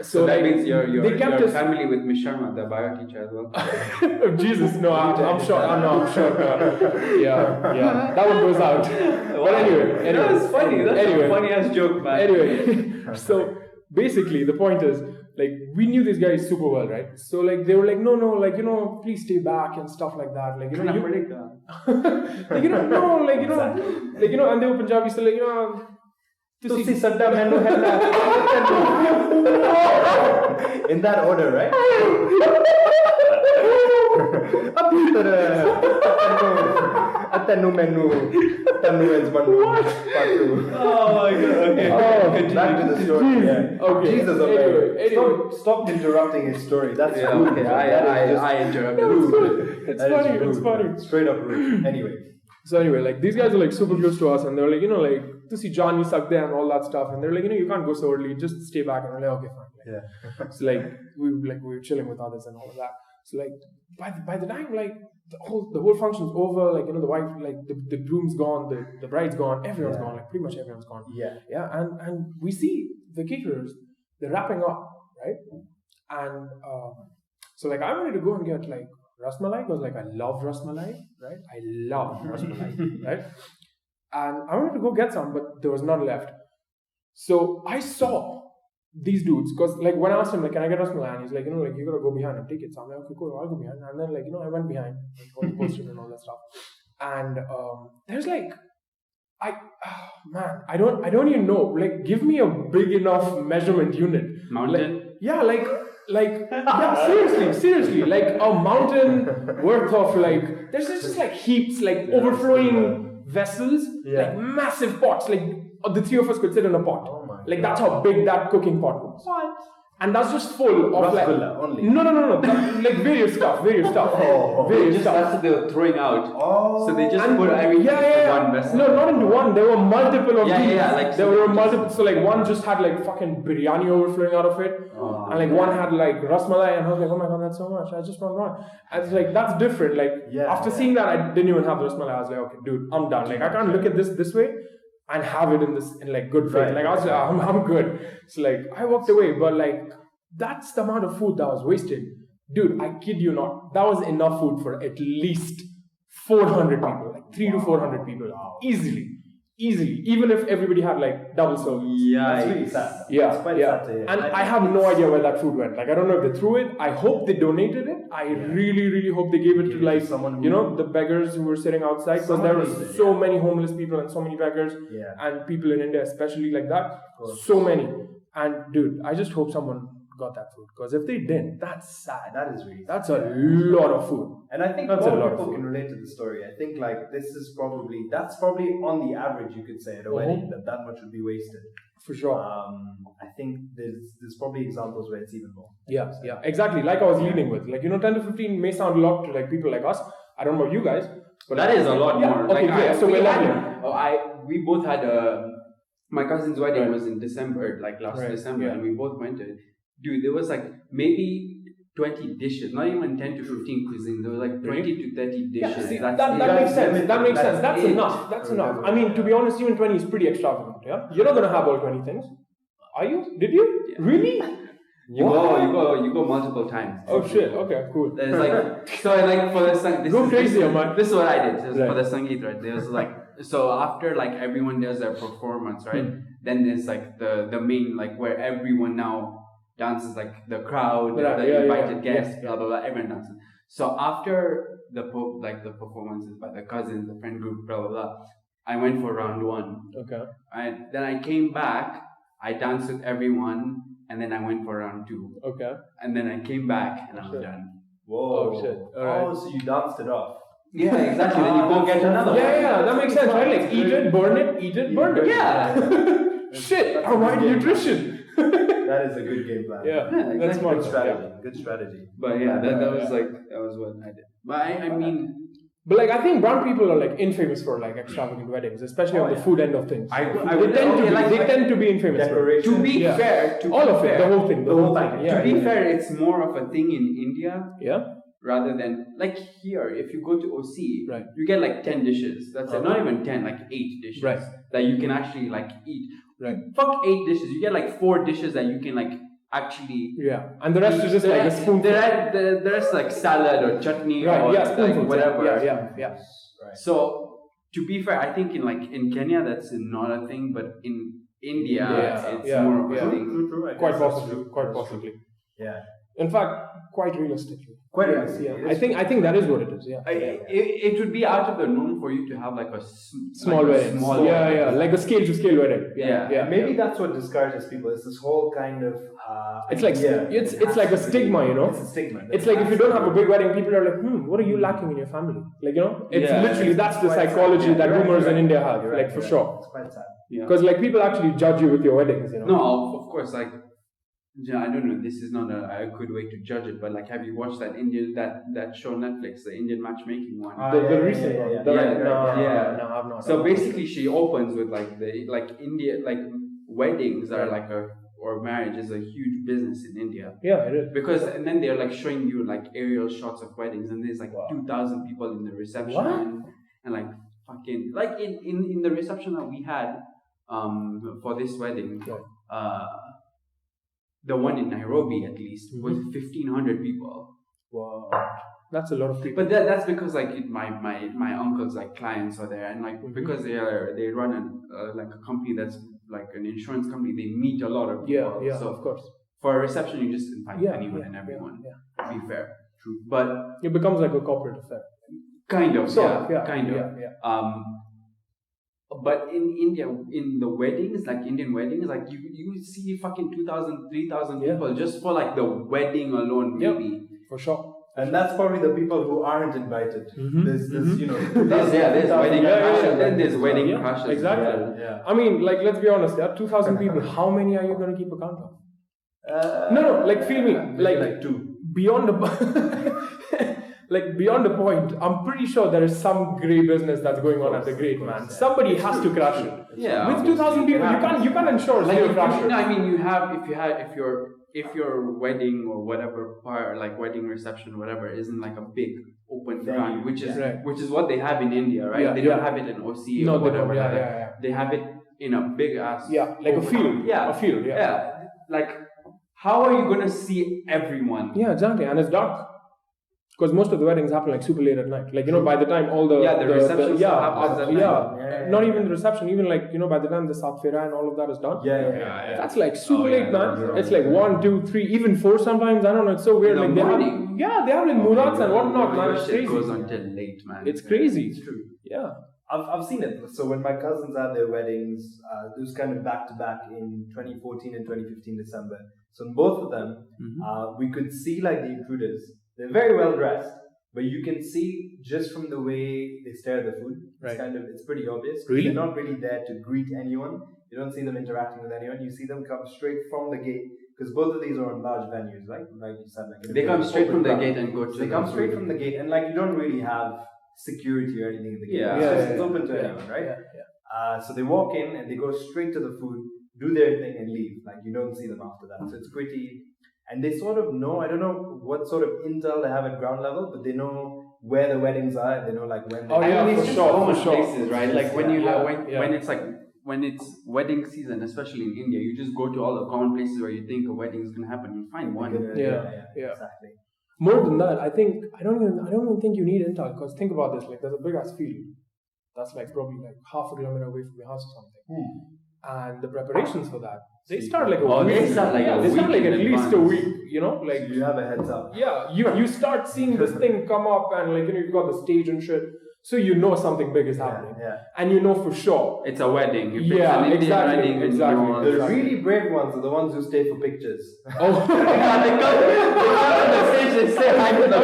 Speaker 2: So that
Speaker 4: like,
Speaker 2: means you're
Speaker 4: they kept us
Speaker 2: family with Miss Sharma, the bio teacher as well.
Speaker 4: Oh, Jesus, no, I'm sure. I'm sure. Yeah, that one goes out. But anyway,
Speaker 2: That's funny. That's
Speaker 4: anyway,
Speaker 2: a funny ass joke, man.
Speaker 4: Anyway, so basically the point is, like, we knew these guys super well, right? So like they were like, no, like please stay back and stuff like that. Like
Speaker 2: Like,
Speaker 4: like no, like like and they were Punjabi, so like
Speaker 3: Tusi sadda mainu hella. In that order, right? Atanu menu, tanu is manu.
Speaker 2: Oh my god. Okay.
Speaker 3: Back to the story. Yeah.
Speaker 4: Okay.
Speaker 3: Jesus,
Speaker 4: Anyway.
Speaker 3: Stop interrupting his story. That's
Speaker 2: Yeah,
Speaker 3: rude.
Speaker 2: okay.
Speaker 3: That is just
Speaker 2: I interrupted.
Speaker 3: rude.
Speaker 4: It's
Speaker 3: That is
Speaker 4: funny.
Speaker 3: rude.
Speaker 4: It's funny.
Speaker 3: Straight up rude. Anyway.
Speaker 4: So anyway, like these guys are like super close to us, and they were like, like to see Johnny suck there and all that stuff, and they're like, you can't go so early, just stay back. And we're like, okay, fine. Like,
Speaker 3: Yeah.
Speaker 4: So like we were chilling with others and all of that. So like by the time like the whole function's over, like the wife, like the groom's gone, the bride's gone, everyone's gone, like pretty much everyone's gone.
Speaker 3: Yeah.
Speaker 4: And we see the caterers, they're wrapping up, right? And so like I wanted to go and get like rasmalai, because like I love rasmalai, right? I love rasmalai, right? And I wanted to go get some, but there was none left. So I saw these dudes, because like when I asked him like, can I get rasmalai, and he's like, like you gotta go behind and take it. So I'm like, okay, cool, I'll go behind. And then like I went behind, like all the posters and all that stuff. And there's like man, I don't even know. Like, give me a big enough measurement unit.
Speaker 2: Mountain?
Speaker 4: Like, yeah, like yeah, seriously, like a mountain worth of like there's just like heaps, like overflowing vessels, like massive pots, like the three of us could sit in a pot.
Speaker 3: Oh my
Speaker 4: like
Speaker 3: God.
Speaker 4: that's how big that cooking pot was.
Speaker 2: What?
Speaker 4: And that's just full of like
Speaker 3: only.
Speaker 4: no, like various stuff. Various
Speaker 2: Just
Speaker 4: stuff.
Speaker 2: that's what they were throwing out.
Speaker 3: Oh.
Speaker 2: So they just
Speaker 4: And
Speaker 2: put everything into one vessel.
Speaker 4: No, not into one. There were multiple of these.
Speaker 2: like
Speaker 4: there were multiple. So like one just had like fucking biryani overflowing out of it, and like one had like rasmalai, and I was like, oh my god, that's so much. I just want one. And it's like that's different. Like after seeing that, I didn't even have the rasmalai. I was like, okay, dude, I'm done. Like I can't look at this way and have it in like good faith. Like I was like, I'm good. So like I walked away, but like that's the amount of food that was wasted. Dude, I kid you not. That was enough food for at least 400 people, like 300 to 400 people, easily. Even if everybody had like double servings.
Speaker 3: That's really sad.
Speaker 4: Yeah,
Speaker 3: It's quite
Speaker 4: yeah.
Speaker 3: sad to hear.
Speaker 4: And I have no idea where that food went. Like I don't know if they threw it. I hope they donated it. I really hope they gave it to like
Speaker 3: someone
Speaker 4: the beggars who were sitting outside, because there were so many homeless people and so many beggars and people in India especially like that. So many. And dude, I just hope someone got that food, because if they didn't, that's sad.
Speaker 3: That is really
Speaker 4: That's a lot of food.
Speaker 3: And I think
Speaker 4: That's a
Speaker 3: more
Speaker 4: lot of
Speaker 3: people
Speaker 4: food.
Speaker 3: can relate to the story. I think like that's probably on the average, you could say, at a wedding, that much would be wasted.
Speaker 4: For sure.
Speaker 3: I think there's probably examples where it's even more.
Speaker 4: Yeah, exactly. Like I was leading with, like 10 to 15 may sound a lot to like people like us. I don't know about you guys, but
Speaker 2: That is a lot more.
Speaker 4: Okay,
Speaker 2: Like
Speaker 4: so we're
Speaker 2: we both had my cousin's wedding was in December, like last December, and we both went to it. Dude, there was like maybe 20 dishes, not even 10 to 15 cuisines. There was like 20 to 30 dishes.
Speaker 4: Yeah, see,
Speaker 2: That's
Speaker 4: that
Speaker 2: it.
Speaker 4: makes sense. That makes sense. That's
Speaker 2: it.
Speaker 4: enough. That's enough. I mean, to be honest, even 20 is pretty extravagant. Yeah, you're not gonna have all 20 things, are you? Did you?
Speaker 2: Yeah.
Speaker 4: Really?
Speaker 2: You go multiple times.
Speaker 4: Oh shit. Okay, cool.
Speaker 2: There's like so like for the sang.
Speaker 4: Go crazy, man.
Speaker 2: This is what I did. So
Speaker 4: Right.
Speaker 2: for the sangeet, right? There's like so after like everyone does their performance, right? Then there's like the main, like where everyone now dances, like the crowd, the invited guests, blah blah blah. Everyone dances. So after the performances by the cousins, the friend group, blah blah blah, I went for round one.
Speaker 4: Okay.
Speaker 2: And then I came back. I danced with everyone, and then I went for round two.
Speaker 4: Okay.
Speaker 2: And then I came back, and I was done.
Speaker 3: Whoa.
Speaker 4: Oh shit. Alright.
Speaker 3: So you danced it off.
Speaker 2: Yeah, exactly. Then you go get another.
Speaker 4: Yeah, that makes sense, right? Like eat it, burn it, burn it.
Speaker 2: Yeah.
Speaker 4: Shit. Alright, nutrition.
Speaker 3: That is a good game plan.
Speaker 4: Yeah,
Speaker 2: exactly.
Speaker 4: that's smart.
Speaker 3: Good strategy. Good strategy.
Speaker 2: But yeah, that was like that was what I did. But I mean,
Speaker 4: But like I think brown people are like infamous for like extravagant weddings, especially on the food end of things. They tend to be infamous for it.
Speaker 2: To be fair,
Speaker 4: all of it, the whole thing, the whole thing.
Speaker 2: To be fair, it's more of a thing in India.
Speaker 4: Yeah.
Speaker 2: Rather than like here, if you go to OC,
Speaker 4: right,
Speaker 2: you get like 10 dishes. That's it. Not even 10, like 8 dishes that you can actually like eat.
Speaker 4: Right.
Speaker 2: Fuck 8 dishes. You get like 4 dishes that you can like actually.
Speaker 4: Yeah. And the rest is just like a spoonful.
Speaker 2: The rest like salad or chutney or
Speaker 4: like
Speaker 2: whatever.
Speaker 4: Yeah.
Speaker 2: Right. So to be fair, I think in Kenya that's not a thing, but in India it's more of a thing.
Speaker 3: True.
Speaker 4: Quite possibly.
Speaker 3: Yeah.
Speaker 4: In fact, quite realistically.
Speaker 3: Quite realistic.
Speaker 4: Yeah. I think that is what it is. Yeah.
Speaker 2: It would be out of the norm for you to have like a
Speaker 4: small wedding. Like a scale to scale wedding. Yeah.
Speaker 3: Maybe that's what discourages people. It's this whole kind of.
Speaker 4: It's like it's like a stigma, you know.
Speaker 3: It's a stigma.
Speaker 4: It's like if you don't have a big wedding, people are like, what are you lacking in your family? Like it's literally that's the psychology that boomers in India have, like for sure.
Speaker 3: It's quite sad.
Speaker 4: Because like people actually judge you with your weddings, you know.
Speaker 2: No, of course, like. Yeah, I don't know. This is not a good way to judge it, but like, have you watched that that show Netflix, the Indian matchmaking one?
Speaker 4: The recent one. No, I've not.
Speaker 2: So basically, she opens with India, weddings are or marriage is a huge business in India.
Speaker 4: Yeah, it is.
Speaker 2: Because and then they're like showing you like aerial shots of weddings, and there's like 2,000 people in the reception, and like fucking like in the reception that we had for this wedding. The one in Nairobi, at least, was 1,500 people.
Speaker 4: Wow, that's a lot of people.
Speaker 2: But that's because my uncle's like clients are there, and like because they run a company that's like an insurance company. They meet a lot of people.
Speaker 4: Yeah,
Speaker 2: so
Speaker 4: of course.
Speaker 2: For a reception, you just invite anyone and everyone.
Speaker 4: Yeah.
Speaker 2: To be fair, true. But
Speaker 4: it becomes like a corporate affair.
Speaker 2: Kind of. Kind of.
Speaker 4: Yeah.
Speaker 2: But in India, in the weddings, like Indian weddings, like you see fucking 2,000, 3,000 people just for like the wedding alone, maybe.
Speaker 4: For sure.
Speaker 3: And that's probably the people who aren't invited. There's
Speaker 2: there's wedding crashes, then there's wedding crashes.
Speaker 4: Exactly.
Speaker 3: Yeah.
Speaker 4: I mean, like, let's be honest, there are 2,000 people. How many are you going to keep account of? No, like, feel me. Like 2. Beyond the... beyond the point, I'm pretty sure there is some grey business that's going on at the grade, man. Somebody has to crash it.
Speaker 2: Yeah.
Speaker 4: With 2,000 people, you can't ensure zero crash.
Speaker 2: No, I mean, if your wedding or whatever part, like wedding reception, whatever, isn't like a big open ground, which is what they have in India, right? They don't have it in OC or whatever.
Speaker 4: They don't.
Speaker 2: They have it in a big ass.
Speaker 4: Yeah, like a field.
Speaker 2: Yeah,
Speaker 4: a field.
Speaker 2: Yeah. Like, how are you gonna see everyone?
Speaker 4: Yeah, exactly, and it's dark. Because most of the weddings happen like super late at night. Like, by the time all the
Speaker 2: reception happens at night.
Speaker 4: Not even the reception, even like, by the time the Saat Fera and all of that is done.
Speaker 3: Yeah.
Speaker 4: That's like super late, man. It's like 1, 2, 3, even 4 sometimes. I don't know. It's so weird. Like they have like murats and whatnot, man. It's crazy.
Speaker 2: It goes until late, man.
Speaker 4: It's crazy.
Speaker 2: It's true.
Speaker 4: Yeah.
Speaker 3: I've seen it. So when my cousins had their weddings, it was kind of back to back in 2014 and 2015 December. So in both of them, we could see like the intruders. They're very well dressed, but you can see just from the way they stare at the food. It's pretty obvious.
Speaker 4: Really?
Speaker 3: They're not really there to greet anyone. You don't see them interacting with anyone. You see them come straight from the gate, because both of these are on large venues, right? Like you said, like
Speaker 2: they come straight from the gate and go to.
Speaker 3: They come straight from the gate, and like you don't really have security or anything in the gate. It's open to anyone, right? So they walk in and they go straight to the food, do their thing, and leave. Like you don't see them after that. So it's pretty. And they sort of know, I don't know what sort of intel they have at ground level, but they know where the weddings are. They know like when.
Speaker 2: For sure. Places, right? Like when you have when it's wedding season, especially in India, you just go to all the common places where you think a wedding is gonna happen. You find one.
Speaker 3: Yeah. Exactly.
Speaker 4: More than that, I think I don't even think you need intel, because think about this. Like there's a big ass field that's like probably like half a kilometer away from your house or something. And the preparations for that, they start like a week.
Speaker 2: They start like
Speaker 4: at least a week. Like
Speaker 3: you have a heads up.
Speaker 4: Yeah, you start seeing this thing come up, and like you've got the stage and shit, so you know something big is happening. And you know for sure
Speaker 2: it's a wedding.
Speaker 4: Exactly.
Speaker 3: The really brave ones are the ones who stay for pictures.
Speaker 4: Oh,
Speaker 2: they come on the stage and say hi to the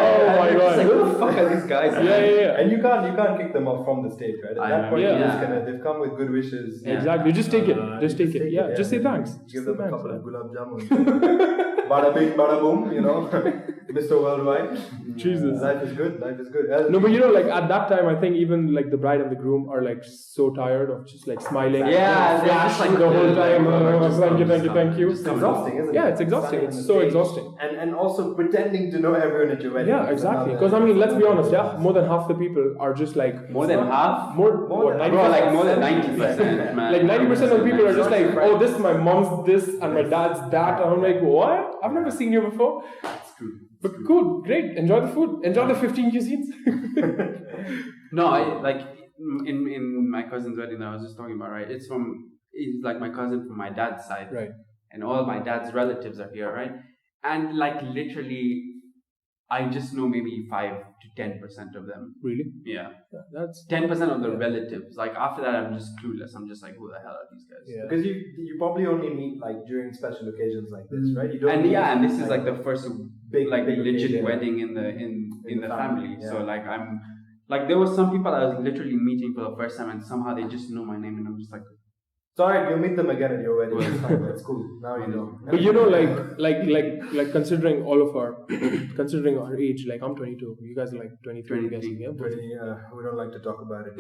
Speaker 4: Oh my god!
Speaker 2: Like, who the fuck are these guys?
Speaker 4: Yeah.
Speaker 3: And you can't kick them off from the stage, right? At that point, they've come with good wishes.
Speaker 4: Exactly. Just take it. Just take it. Yeah. Just say thanks.
Speaker 3: Give them a couple of gulab jamun. Bada bing, bada boom. Mr. Worldwide.
Speaker 4: Jesus.
Speaker 3: Life is good. Life is good.
Speaker 4: No, but like at that time, I think even like the bride and the groom are like so tired of just like smiling.
Speaker 2: Yeah, they're just like
Speaker 4: the whole time. Thank you.
Speaker 3: It's exhausting, isn't it?
Speaker 4: Yeah, it's exhausting.
Speaker 3: Standing on
Speaker 4: It's
Speaker 3: the
Speaker 4: so
Speaker 3: stage
Speaker 4: exhausting.
Speaker 3: And also pretending to know everyone at your wedding.
Speaker 4: Yeah, exactly. Because I mean, let's be honest. Yeah, more than half the people are just like
Speaker 2: more than half.
Speaker 4: More
Speaker 3: than-
Speaker 2: Bro, like more than
Speaker 3: 90%,
Speaker 2: 90%, man.
Speaker 4: Like 90% of people are just like,
Speaker 3: Right.
Speaker 4: oh, this is my mom's this and my dad's that. And I'm like, what? I've never seen you before.
Speaker 2: It's true.
Speaker 4: But cool, great. Enjoy the food. Enjoy the 15 cuisines.
Speaker 2: No, I like in my cousin's wedding that I was just talking about, right? It's like my cousin from my dad's side.
Speaker 4: Right.
Speaker 2: And all my dad's relatives are here, right? And like literally I just know maybe 5 to 10% of them.
Speaker 4: Really?
Speaker 2: Yeah.
Speaker 4: That's
Speaker 2: 10% of the relatives. Like after that I'm just clueless. I'm just like, who the hell are these guys?
Speaker 4: Yeah.
Speaker 3: Because you probably only meet like during special occasions like this, right? You don't
Speaker 2: And
Speaker 3: meet,
Speaker 2: yeah, and this is like the first
Speaker 3: big
Speaker 2: legit
Speaker 3: occasion.
Speaker 2: wedding in the family.
Speaker 3: Yeah.
Speaker 2: So like I'm like there was some people I was literally meeting for the first time and somehow they just know my name and I'm just like,
Speaker 3: It's alright, you'll meet them again at your wedding. It's fine, that's cool. Now you know.
Speaker 4: But you know, like considering all of our, considering our age, like I'm 22, you guys are like 23, I'm guessing, yeah?
Speaker 3: 20, we don't like to talk about it.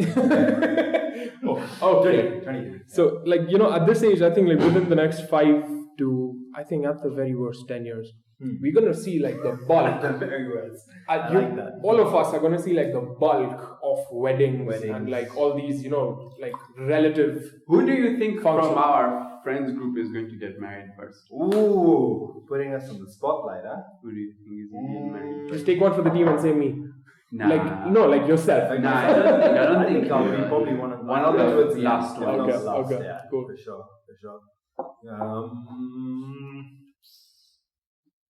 Speaker 4: Oh, okay.
Speaker 3: 20.
Speaker 4: So, like, you know, at this age, I think like within the next 5 to, I think at the very worst, 10 years, we're gonna see like the bulk.
Speaker 3: Very well.
Speaker 4: I
Speaker 3: like that.
Speaker 4: All of us are gonna see like the bulk of weddings and like all these, you know, like relative.
Speaker 2: who do you think
Speaker 4: Function.
Speaker 2: from our friends group is going to get married first?
Speaker 3: Ooh, putting us on the spotlight, huh?
Speaker 2: Who do you think is going to get married first?
Speaker 4: Just take one for the team and say me.
Speaker 2: Nah.
Speaker 4: Like, no, like yourself.
Speaker 2: Nah, I don't think
Speaker 3: I'll
Speaker 2: you're
Speaker 3: be
Speaker 2: right.
Speaker 3: probably
Speaker 2: One of the
Speaker 3: towards the
Speaker 2: last
Speaker 3: end.
Speaker 2: ones.
Speaker 3: One of the
Speaker 4: Okay,
Speaker 3: last,
Speaker 4: okay,
Speaker 3: yeah,
Speaker 4: cool.
Speaker 3: for sure.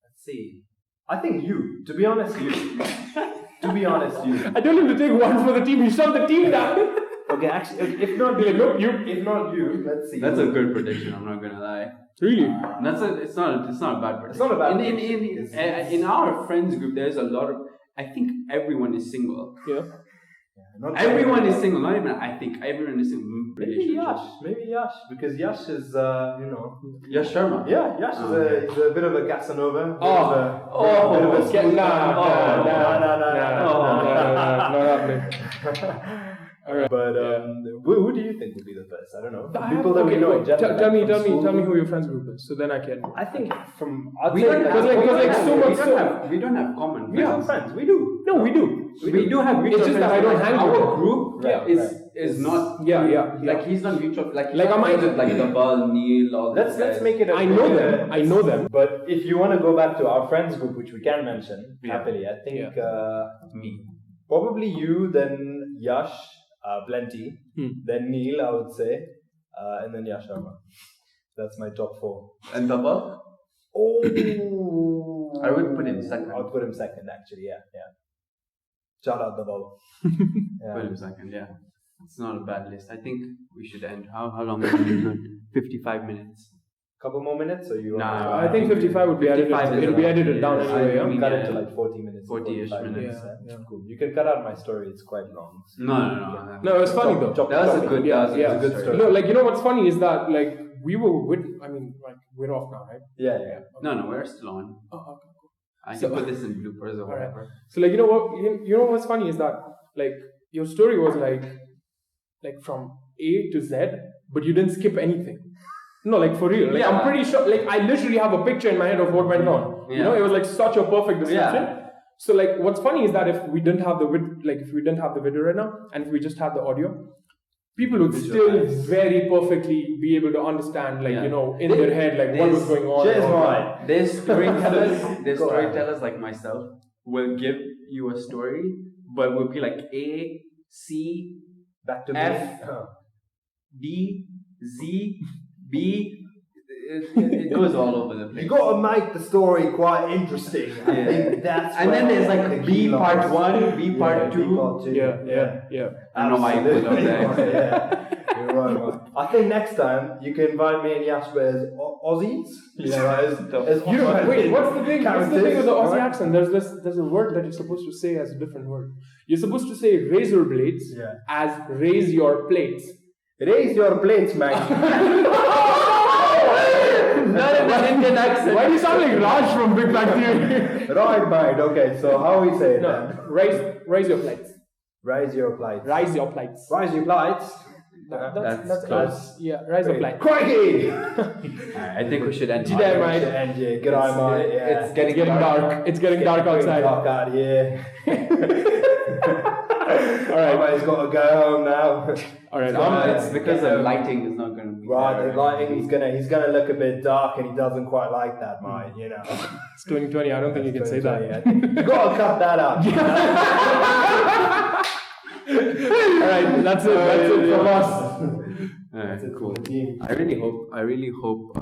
Speaker 3: Let's see. I think you. To be honest, you. To be honest, you.
Speaker 4: I told him to take one for the team. He shut the team down.
Speaker 3: Okay, actually, if not
Speaker 4: Like, look, you.
Speaker 3: if not you, let's see.
Speaker 2: That's a good prediction. I'm not gonna lie.
Speaker 4: Really?
Speaker 2: It's not a bad prediction.
Speaker 3: It's not a bad
Speaker 2: in
Speaker 3: prediction.
Speaker 2: in our friends group. There's a lot of. I think everyone is single.
Speaker 4: Yeah.
Speaker 3: Not
Speaker 2: Everyone is single. Not even. I think everyone is single.
Speaker 3: Maybe Yash. Maybe Yash. Because Yash is,
Speaker 2: Yash Sharma.
Speaker 3: Yeah, Yash is he's a bit of a Casanova. Bit
Speaker 2: Oh.
Speaker 3: of a bit of a
Speaker 4: Get,
Speaker 3: smooth
Speaker 4: nah,
Speaker 3: guy. But who do you think would be the first? I don't know. People that we know in general.
Speaker 4: Tell me
Speaker 3: from
Speaker 4: who your friends group is, so then I can.
Speaker 3: I think from
Speaker 2: We don't have,
Speaker 4: we
Speaker 2: we don't have common
Speaker 3: we have
Speaker 2: friends.
Speaker 3: friends. We do.
Speaker 4: No, we do.
Speaker 2: We do have mutual
Speaker 4: It's just that I
Speaker 2: friends,
Speaker 4: don't
Speaker 2: but
Speaker 4: hang
Speaker 2: our
Speaker 4: with them.
Speaker 2: group
Speaker 3: Right,
Speaker 2: is not
Speaker 4: Yeah.
Speaker 2: like he's not mutual like
Speaker 4: Like, am I-
Speaker 2: with like the ball Neil all
Speaker 3: Let's make it.
Speaker 4: I know them.
Speaker 3: But if you want to go back to our friends group, which we can mention happily, I think
Speaker 2: me.
Speaker 3: probably you, then Yash, Plenty, then Neil, I would say, and then Yash Sharma. That's my top 4.
Speaker 2: And the ball?
Speaker 3: Oh,
Speaker 2: I would put him second.
Speaker 3: I would put him second, actually. Yeah. Shout out the ball.
Speaker 2: Put him second, yeah. It's not a bad list. I think we should end. How long is it good? 55 minutes.
Speaker 3: Couple more minutes, or you?
Speaker 2: Nah,
Speaker 4: I think 55 would be edited.
Speaker 2: 55
Speaker 4: It'll be edited down
Speaker 2: is-
Speaker 4: anyway.
Speaker 2: I
Speaker 4: Yeah?
Speaker 2: mean,
Speaker 3: cut it to like 40 minutes.
Speaker 2: 40-ish
Speaker 3: 45
Speaker 2: minutes.
Speaker 4: Yeah.
Speaker 3: Cool. You can cut out my story. It's quite long.
Speaker 2: No.
Speaker 4: No, it's funny though.
Speaker 3: Chop-
Speaker 2: That was a
Speaker 3: chop-
Speaker 2: good.
Speaker 4: Yeah,
Speaker 2: That was
Speaker 4: yeah.
Speaker 2: a good story.
Speaker 4: No, like you know what's funny is that like we were with. I mean, like we're off now, right?
Speaker 3: Yeah.
Speaker 2: No, we're still on.
Speaker 4: Oh, okay.
Speaker 2: I can
Speaker 4: So-
Speaker 2: put this in bloopers or
Speaker 4: Alright.
Speaker 2: whatever.
Speaker 4: So like you know what you know what's funny is that like your story was like from A to Z, but you didn't skip anything. No, like for real. Like
Speaker 2: Yeah.
Speaker 4: I'm pretty sure. Like I literally have a picture in my head of what went on. You know, it was like such a perfect description.
Speaker 2: Yeah.
Speaker 4: So like, what's funny is that if we didn't have the video right now, and if we just had the audio, people would still very perfectly be able to understand, like you know, in their head, like what was going on.
Speaker 3: Cheers,
Speaker 4: and all
Speaker 3: boy.
Speaker 4: that.
Speaker 2: There's storytellers. There's
Speaker 3: Go ahead.
Speaker 2: storytellers like myself will give you a story, but will be like A, C,
Speaker 3: Back to
Speaker 2: F.
Speaker 3: me.
Speaker 2: D, Z, B. It goes all over the place.
Speaker 3: You got to make the story quite interesting. I
Speaker 2: Yeah.
Speaker 3: think that's.
Speaker 2: And then
Speaker 3: where
Speaker 2: there's like
Speaker 3: the
Speaker 2: B
Speaker 3: key
Speaker 2: part
Speaker 3: lies.
Speaker 2: 1, B part
Speaker 3: Yeah,
Speaker 2: 2.
Speaker 3: B part 2.
Speaker 4: Yeah.
Speaker 2: I don't know why you put it up there.
Speaker 3: Yeah. You're right, man. I think next time you can invite me and Jasper as Aussies. You know, as
Speaker 4: You know, wait, what's the thing? What's the thing with the Aussie
Speaker 3: right?
Speaker 4: accent? There's a word that you're supposed to say as a different word. You're supposed to say razor blades
Speaker 3: Yeah.
Speaker 4: as raise your plates.
Speaker 3: Raise your plates, man.
Speaker 2: Not in the Indian accent.
Speaker 4: Why do you sound like Raj from Big Bang Theory?
Speaker 3: Right, mate. Okay, so how we say it then?
Speaker 4: No, raise your plates.
Speaker 3: Raise your plates.
Speaker 4: Rise your plates.
Speaker 3: Rise your plates.
Speaker 2: That's close.
Speaker 4: Yeah, rise your plates.
Speaker 3: Crikey!
Speaker 2: I think we should end.
Speaker 4: G'day, mate.
Speaker 3: And yeah, good eye, mate. Yeah.
Speaker 2: It's getting
Speaker 4: dark. It's getting dark outside.
Speaker 3: Dark out, yeah.
Speaker 4: Alright.
Speaker 3: Everybody's got to go home now.
Speaker 4: Alright,
Speaker 2: It's because the lighting is not going to be
Speaker 3: Right,
Speaker 2: there.
Speaker 3: the lighting he's gonna look a bit dark, and he doesn't quite like that, mate. You know.
Speaker 4: it's 2020. I don't think you can say that.
Speaker 3: Yeah. You gotta cut that out.
Speaker 4: Alright, that's it. That's it from us.
Speaker 2: Alright, cool.
Speaker 3: Team.
Speaker 2: I really hope